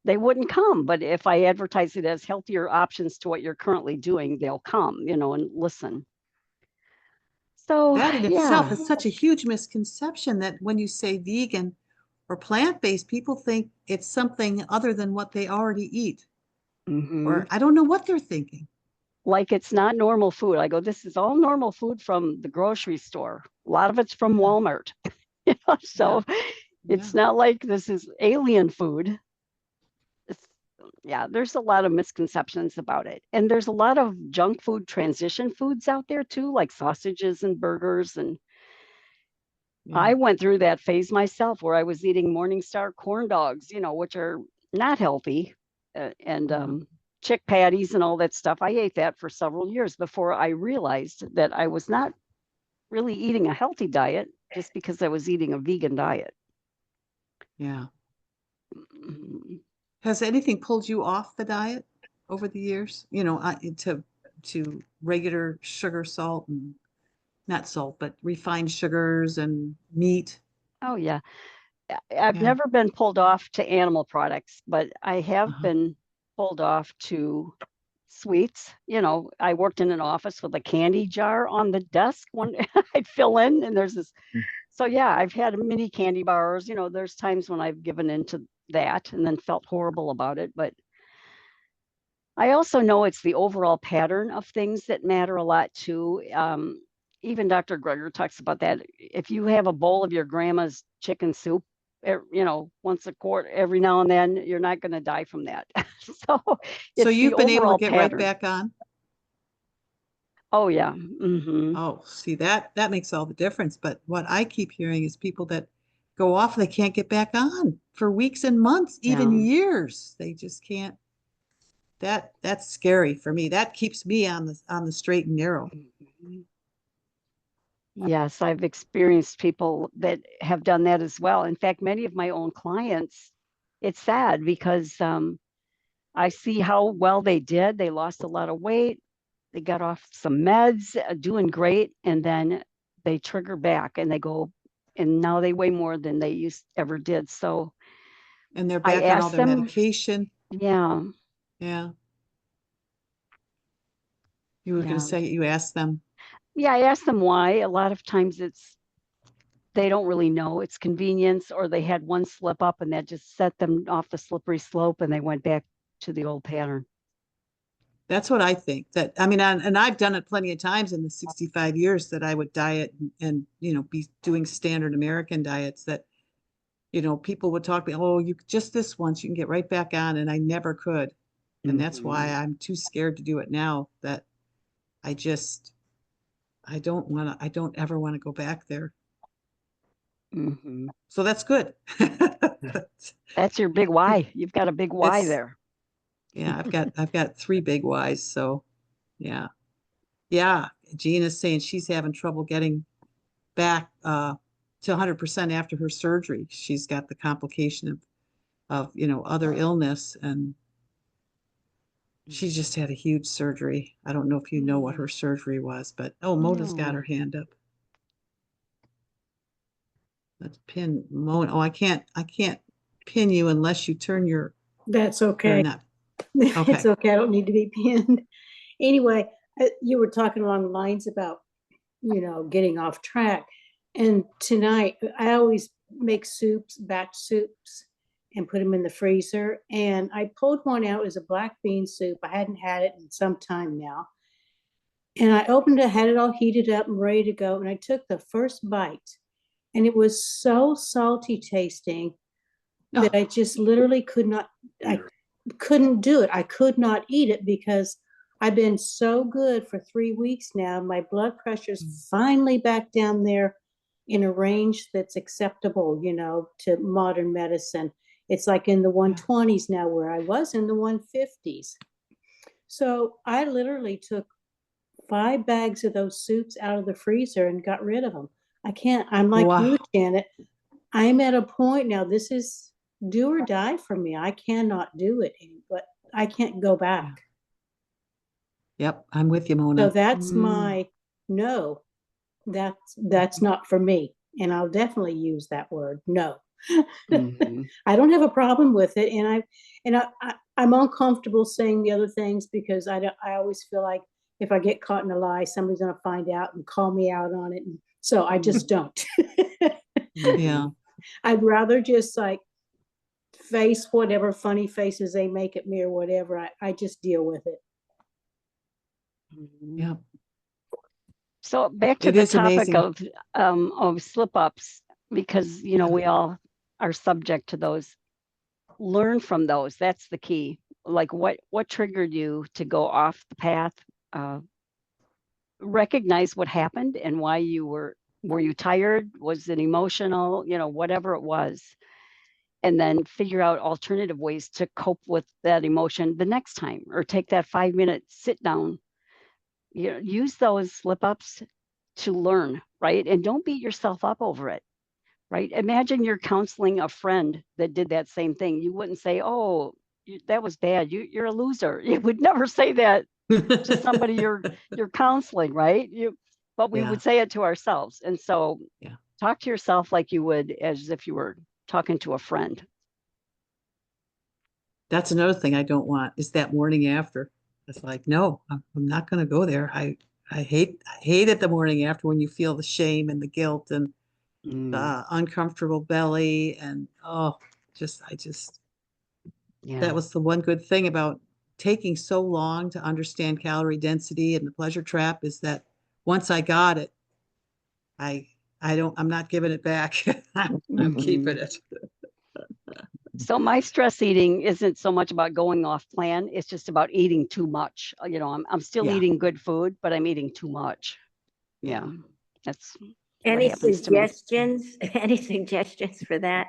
they wouldn't come. But if I advertise it as healthier options to what you're currently doing, they'll come, and listen. So That in yeah. itself is such a huge misconception that when you say vegan or plant-based, people think it's something other than what they already eat. Mhm. Or I don't know what they're thinking. Like it's not normal food. I go, this is all normal food from the grocery store. A lot of it's from Yeah. Walmart. So it's not like this is alien food. There's a lot of misconceptions about it. And there's a lot of junk food transition foods out there too, like sausages and burgers. And I went through that phase myself where I was eating Morningstar corn dogs, which are not healthy, and chick patties and all that stuff. I ate that for several years before I realized that I was not really eating a healthy diet just because I was eating a vegan diet. Yeah. Mhm. Has anything pulled you off the diet over the years? To regular sugar, salt, and not salt, but refined sugars and meat. Oh yeah. I've Yeah. never been pulled off to animal products, but I have Uh-huh. been pulled off to sweets. I worked in an office with a candy jar on the desk when I'd fill in, and there's this. So yeah, I've had mini candy bars. There's times when I've given into that and then felt horrible about it. But I also know it's the overall pattern of things that matter a lot too. Even Dr. Greger talks about that. If you have a bowl of your grandma's chicken soup, once a quarter, every now and then, you're not going to die from that. So So it's you've the been able to overall get right pattern. back on? Oh yeah. Hmm. Oh, see, that makes all the difference. But what I keep hearing is people that go off, they can't get back on for weeks and months, even Yeah. years. They just can't. That's scary for me. That keeps me on the straight and narrow. Mhm. Yes, I've experienced people that have done that as well. In fact, many of my own clients, it's sad because I see how well they did. They lost a lot of weight. They got off some meds, doing great, and then they trigger back and they go, and now they weigh more than they ever did. So And they're I back on all asked their them, medication. yeah, Yeah. You were going to yeah, say you asked them. yeah. I asked them why. A lot of times they don't really know. It's convenience, or they had one slip up and that just set them off the slippery slope, and they went back to the old pattern. That's what I think. That I mean, and I've done it plenty of times in the 65 years that I would diet and be doing standard American diets that people would talk to me, oh, you just this once, you can get right back on, and I never could. And that's why Mhm. I'm too scared to do it now, that I don't ever want to go back there. Mhm. So that's good. That's your big why. You've got a big why It's there. Yeah, I've got three big whys. So yeah. Yeah. Gina's saying she's having trouble getting back to 100% after her surgery. She's got the complication of other illness, and she just had a huge surgery. I don't know if you know what her surgery was, but Mona's got her No. hand up. Let's pin Mona. Oh, I can't pin you unless you turn your That's or okay. not. It's Okay. okay. I don't need to be pinned. Anyway, you were talking along the lines about, getting off track. And tonight, I always make batch soups, and put them in the freezer. And I pulled one out. It was a black bean soup. I hadn't had it in some time now. And I opened it, had it all heated up and ready to go. And I took the first bite, and it was so salty tasting that I just literally I couldn't do it. I could not eat it because I've been so good for 3 weeks now. My blood pressure's finally back down there in a range that's acceptable, to modern medicine. It's like in the 120s now, where I was in the 150s. So I literally took 5 bags of those soups out of the freezer and got rid of them. I'm like you, Wow. Janet. I'm at a point now, this is do or die for me. I cannot do it, but I can't go back. Yep, I'm with you, So Mona. that's my no. that's not for me. And I'll definitely use that word, no. Mhm. I don't have a problem with it, and I'm uncomfortable saying the other things because I always feel like if I get caught in a lie, somebody's gonna find out and call me out on it, and so I just don't. Yeah. I'd rather just like face whatever funny faces they make at me or whatever. I just deal with it. Yeah. So back to It the is topic amazing. of slip ups, because you know we all are subject to those. Learn from those. That's the key. Like what triggered you to go off the path? Recognize what happened and why you were you tired? Was it emotional? You know, whatever it was. And then figure out alternative ways to cope with that emotion the next time, or take that 5-minute sit down. You know, use those slip ups to learn, right? And don't beat yourself up over it, right? Imagine you're counseling a friend that did that same thing. You wouldn't say, "Oh, that was bad. You're a loser." You would never say that to somebody you're counseling, right? But we Yeah. would say it to ourselves. And so Yeah. talk to yourself like you would as if you were talking to a friend. That's another thing I don't want is that morning after. It's like, no, I'm not going to go there. I hate it the morning after when you feel the shame and the guilt and Mm, the uncomfortable belly and yeah. that was the one good thing about taking so long to understand calorie density and the pleasure trap is that once I got it, I'm not giving it back. I'm keeping Mhm. it. So my stress eating isn't so much about going off plan. It's just about eating too much. You know, I'm still Yeah. eating good food, but I'm eating too much. Yeah. That's what Any happens to me. suggestions? Any suggestions for that?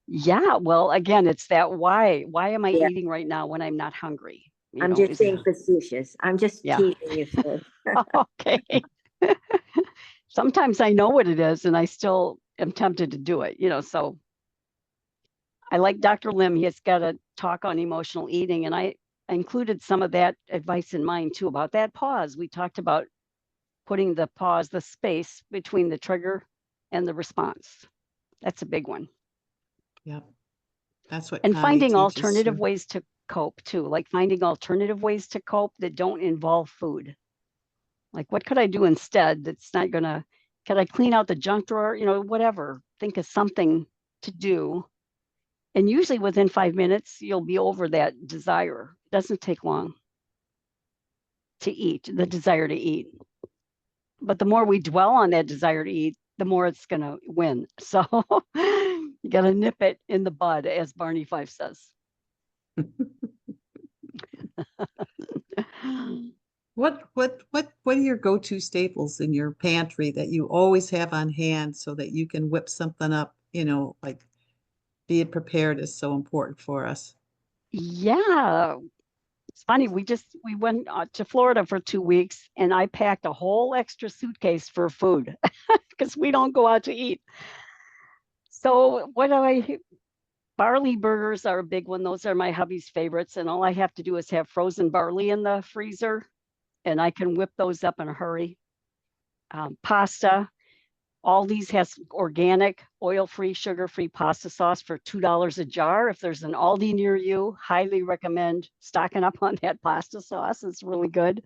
Yeah, well, again, it's that why. Why am I Yeah. eating right now when I'm not hungry? You I'm know, just being facetious. I'm just Yeah. teasing you, Phil. Okay. Sometimes I know what it is and I still am tempted to do it, you know. So I like Dr. Lim. He has got a talk on emotional eating, and I included some of that advice in mine too about that pause. We talked about putting the pause, the space between the trigger and the response. That's a big one. Yep. That's what And Connie finding teaches alternative too. ways to cope too, like finding alternative ways to cope that don't involve food. Like, what could I do instead that's not gonna, can I clean out the junk drawer? You know, whatever. Think of something to do. And usually within 5 minutes, you'll be over that desire. It doesn't take long to eat, the desire to eat. But the more we dwell on that desire to eat, the more it's gonna win. So you gotta nip it in the bud, as Barney Fife says. What are your go-to staples in your pantry that you always have on hand so that you can whip something up, like being prepared is so important for us. Yeah, it's funny. We went to Florida for 2 weeks, and I packed a whole extra suitcase for food because we don't go out to eat. So barley burgers are a big one. Those are my hubby's favorites, and all I have to do is have frozen barley in the freezer, and I can whip those up in a hurry. Pasta. Aldi's has organic, oil-free, sugar-free pasta sauce for $2 a jar. If there's an Aldi near you, highly recommend stocking up on that pasta sauce. It's really good.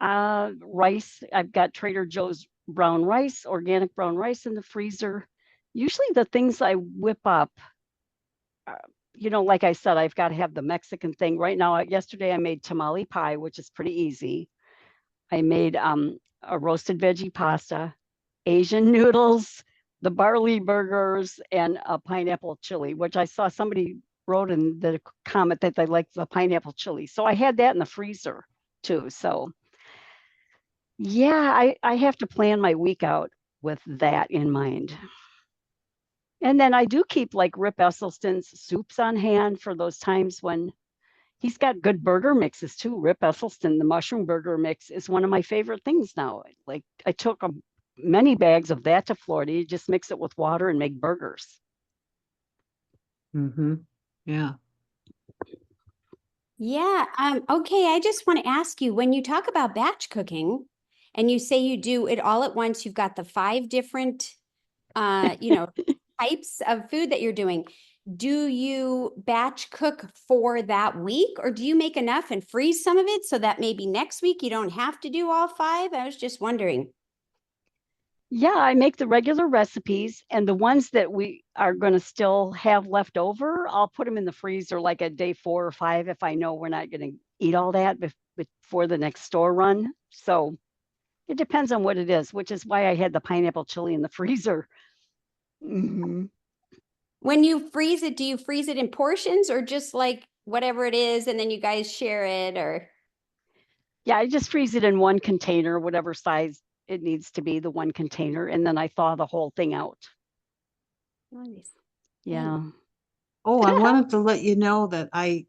Rice, I've got Trader Joe's brown rice, organic brown rice in the freezer. Usually the things I whip up, like I said, I've got to have the Mexican thing. Right now, yesterday I made tamale pie, which is pretty easy. I made a roasted veggie pasta, Asian noodles, the barley burgers, and a pineapple chili, which I saw somebody wrote in the comment that they liked the pineapple chili. So I had that in the freezer too. So yeah, I have to plan my week out with that in mind. And then I do keep like Rip Esselstyn's soups on hand for those times when he's got good burger mixes too. Rip Esselstyn, the mushroom burger mix is one of my favorite things now. Like I took many bags of that to Florida. You just mix it with water and make burgers. Mm-hmm. Yeah. Yeah, okay, I just want to ask you, when you talk about batch cooking and you say you do it all at once, you've got the 5 different types of food that you're doing. Do you batch cook for that week, or do you make enough and freeze some of it so that maybe next week you don't have to do all 5? I was just wondering. Yeah, I make the regular recipes, and the ones that we are going to still have left over, I'll put them in the freezer like a day 4 or 5 if I know we're not going to eat all that before the next store run. So it depends on what it is, which is why I had the pineapple chili in the freezer. Mhm. When you freeze it, do you freeze it in portions or just like whatever it is and then you guys share it, or? Yeah, I just freeze it in one container, whatever size it needs to be, the one container, and then I thaw the whole thing out. Nice. Yeah. Oh, I wanted to let you know that I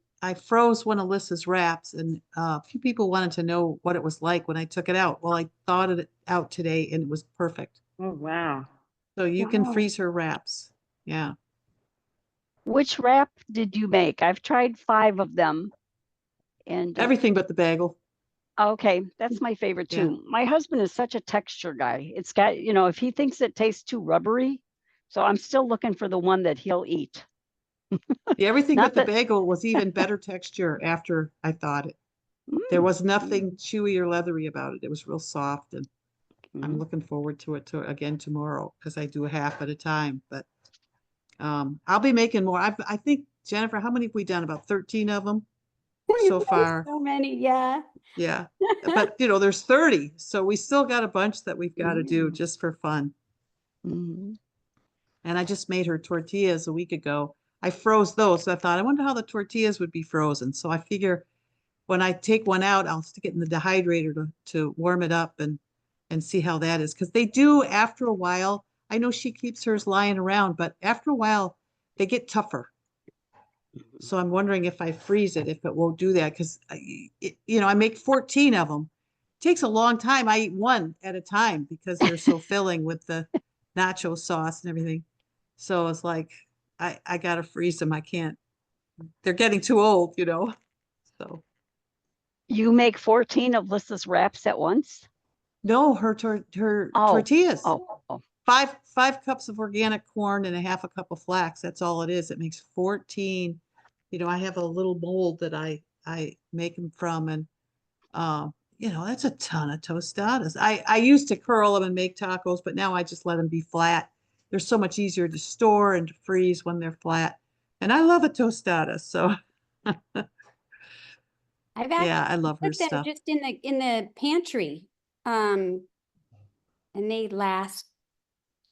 froze one of Alyssa's wraps, and a few people wanted to know what it was like when I took it out. Well, I thawed it out today and it was perfect. Oh, wow. So you can Wow. freeze her wraps. Yeah. Which wrap did you make? I've tried 5 of them. And Everything but the bagel. okay, that's my favorite Yeah. too. My husband is such a texture guy. It's got, if he thinks it tastes too rubbery, so I'm still looking for the one that he'll eat. Yeah, everything Not but the that- bagel was even better texture after I thawed it. There was nothing chewy or leathery about it. It was real soft, and I'm Mm. looking forward to it again tomorrow because I do a half at a time. But I'll be making more. I think, Jennifer, how many have we done? About 13 of them so far. So many, yeah. Yeah. But there's 30, so we still got a bunch that we've got to do Mm. just for fun. Mhm. And I just made her tortillas a week ago. I froze those. So I thought, I wonder how the tortillas would be frozen. So I figure when I take one out, I'll stick it in the dehydrator to warm it up and see how that is. Because they do, after a while, I know she keeps hers lying around, but after a while, they get tougher. So I'm wondering if I freeze it, if it won't do that. Because, I make 14 of them. It takes a long time. I eat one at a time because they're so filling with the nacho sauce and everything. So it's like, I got to freeze them. I can't. They're getting too old, So. You make 14 of Lissa's wraps at once? No, her tortillas. Oh. 5 cups of organic corn and a half a cup of flax. That's all it is. It makes 14. I have a little mold that I make them from, and that's a ton of tostadas. I used to curl them and make tacos, but now I just let them be flat. They're so much easier to store and to freeze when they're flat. And I love a tostada, so I've yeah, actually I love her put them stuff. just in the pantry. And they last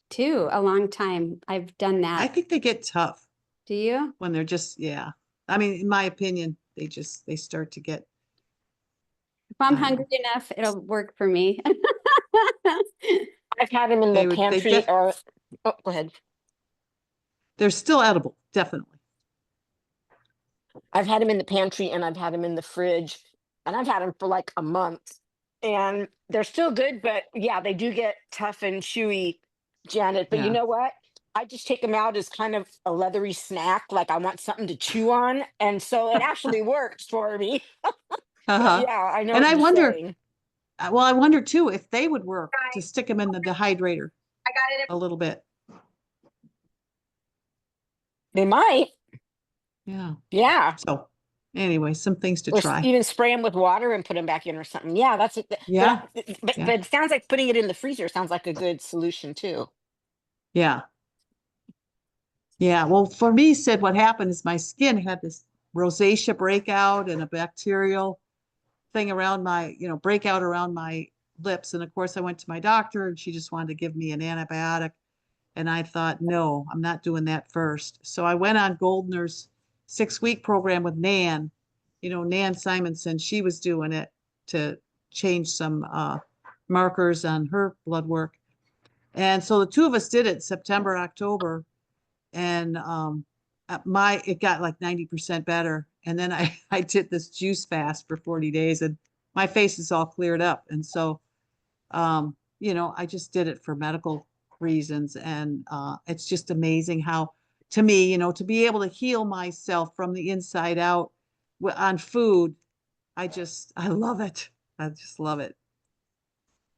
too a long time. I've done I that. think they get tough Do you? when they're just, yeah. I mean, in my opinion, they start to get. If I'm I don't know. hungry enough, it'll work for me. I've had them in They the would- they pantry def- or, oh, go ahead. They're still edible, definitely. I've had them in the pantry and I've had them in the fridge, and I've had them for like a month, and they're still good, but yeah, they do get tough and chewy, Janet. But you Yeah. know what? I just take them out as kind of a leathery snack, like I want something to chew on, and so it actually works for me. But Uh-huh. yeah, I know And what I you're wonder, saying. well, I wonder too if they would work to stick them in the dehydrator a little bit. They might, Yeah. yeah. So anyway, some things to Or try. even spray them with water and put them back in or something. Yeah, that's it. Yeah. But Yeah. it sounds like putting it in the freezer sounds like a good solution too. Yeah. Yeah. Well, for me, Sid, what happened is my skin had this rosacea breakout and a bacterial thing around my, breakout around my lips. And of course, I went to my doctor and she just wanted to give me an antibiotic. And I thought, no, I'm not doing that first. So I went on Goldner's 6-week program with Nan, Nan Simonson. She was doing it to change some markers on her blood work. And so the two of us did it September, October, and it got like 90% better. And then I did this juice fast for 40 days and my face is all cleared up. And so, I just did it for medical reasons. And it's just amazing how, to me, to be able to heal myself from the inside out, on food, I love it. I just love it.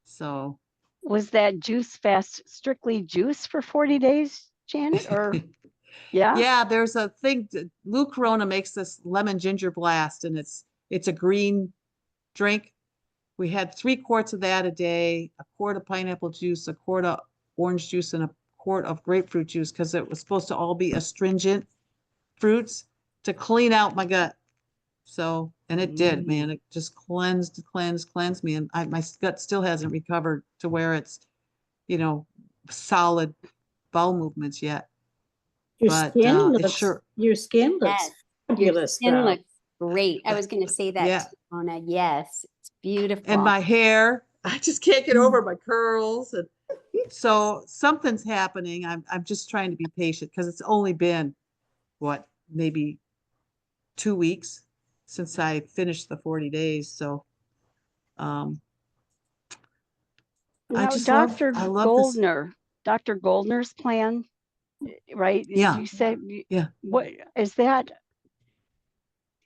So Was that juice fast strictly juice for 40 days, Janet, or? Yeah, yeah, there's a thing, Lou Corona makes this lemon ginger blast, and it's a green drink. We had 3 quarts of that a day, a quart of pineapple juice, a quart of orange juice, and a quart of grapefruit juice, because it was supposed to all be astringent fruits to clean out my gut. So, and it did, man. It just cleansed me. And my gut still hasn't recovered to where it's, solid bowel movements yet. Your But skin it looks, sure, your skin looks Yes, your fabulous skin though. looks great. I was going to say that, Yeah. too, Mona. Yes, it's beautiful. and my hair, I just can't get over my curls. And so something's happening. I'm just trying to be patient, because it's only been, what, maybe 2 weeks since I finished the 40 days. So, now I Dr. love this. Dr. Goldner's plan, right? Yeah. You said, Yeah. what is that?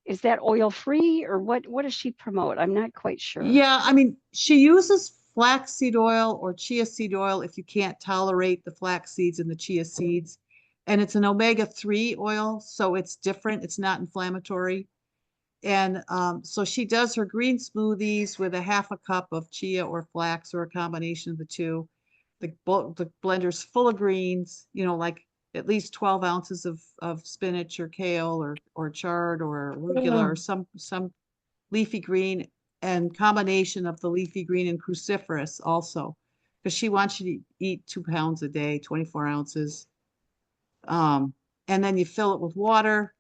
Is that oil free, or what does she promote? I'm not quite sure. Yeah, I mean, she uses flaxseed oil or chia seed oil if you can't tolerate the flax seeds and the chia seeds. And it's an omega-3 oil, so it's different. It's not inflammatory. And so she does her green smoothies with a half a cup of chia or flax, or a combination of the two. The blender's full of greens, like at least 12 ounces of spinach or kale or chard or arugula or some leafy green, and combination of the leafy green and cruciferous also, because she wants you to eat 2 pounds a day, 24 ounces. And then you fill it with water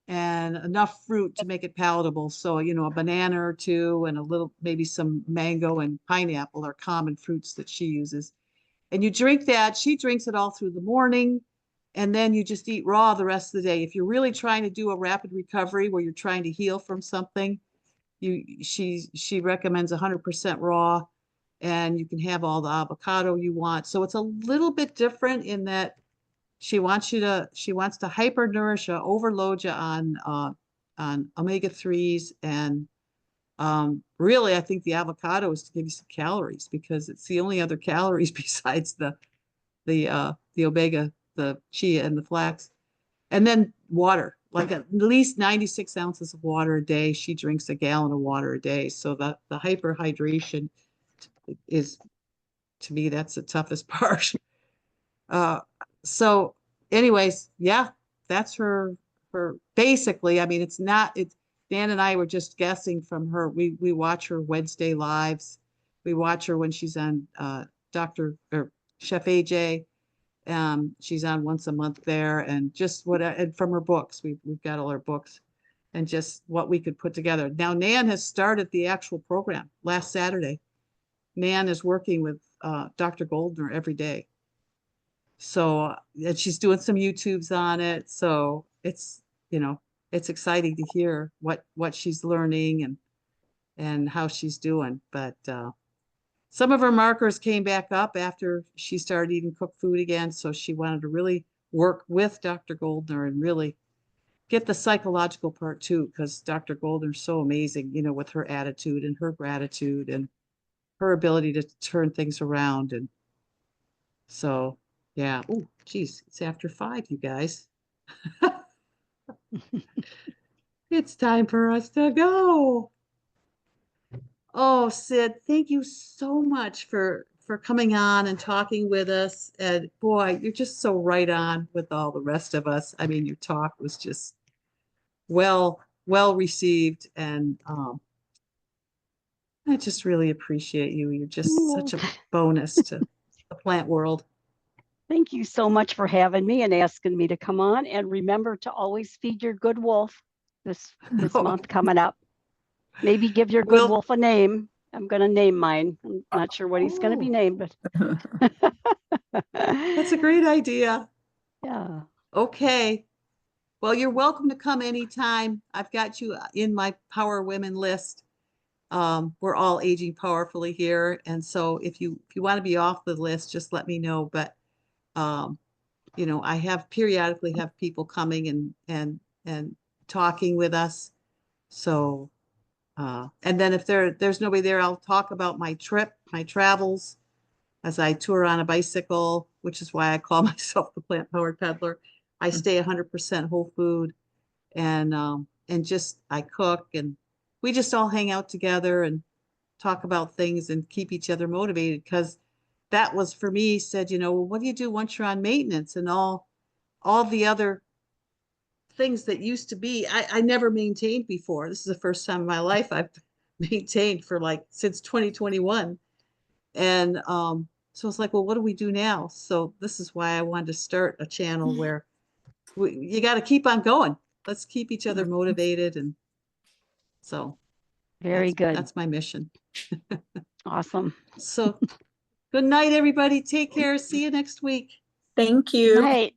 and enough fruit to make it palatable. So, a banana or two and a little, maybe some mango and pineapple are common fruits that she uses. And you drink that. She drinks it all through the morning, and then you just eat raw the rest of the day. If you're really trying to do a rapid recovery where you're trying to heal from something, she recommends 100% raw, and you can have all the avocado you want. So it's a little bit different in that she wants to hyper nourish you, overload you on omega-3s, and really, I think the avocado is to give you some calories, because it's the only other calories besides the omega, the chia and the flax. And then water, like at least 96 ounces of water a day. She drinks a gallon of water a day. So the hyperhydration is, to me, that's the toughest part. So anyways, yeah, that's her basically. I mean, it's Dan and I were just guessing from her. We watch her Wednesday lives. We watch her when she's on Dr. or Chef AJ. She's on once a month there, and just and from her books, we've got all her books, and just what we could put together. Now, Nan has started the actual program last Saturday. Nan is working with Dr. Goldner every day. So, and she's doing some YouTubes on it. So it's exciting to hear what she's learning and how she's doing. But some of her markers came back up after she started eating cooked food again. So she wanted to really work with Dr. Goldner and really get the psychological part too, because Dr. Goldner's so amazing, with her attitude and her gratitude and her ability to turn things around. And so, yeah. Oh, geez, it's after 5, you guys. It's time for us to go. Oh, Sid, thank you so much for coming on and talking with us. And boy, you're just so right on with all the rest of us. I mean, your talk was just well received, and I just really appreciate you. You're just such a bonus to the plant world. Thank you so much for having me and asking me to come on. And remember to always feed your good wolf this month coming up. Maybe give your good wolf a name. I'm going to name mine. I'm not sure what he's going to be named, but that's a great idea. Yeah. Okay. Well, you're welcome to come anytime. I've got you in my Power Women list. We're all aging powerfully here, and so if you want to be off the list, just let me know. But I have periodically have people coming and talking with us, So, and then if there's nobody there, I'll talk about my trip, my travels as I tour on a bicycle, which is why I call myself the plant powered peddler. I stay 100% whole food and just I cook and we just all hang out together and talk about things and keep each other motivated because that was for me said, you know, well, what do you do once you're on maintenance and all the other things that used to be, I never maintained before. This is the first time in my life I've maintained for like since 2021. And so it's like, well, what do we do now? So this is why I wanted to start a channel where you got to keep on going. Let's keep each other motivated. And so Very good. That's my mission. Awesome. So good night, everybody. Take care. See you next week. Thank you. Night.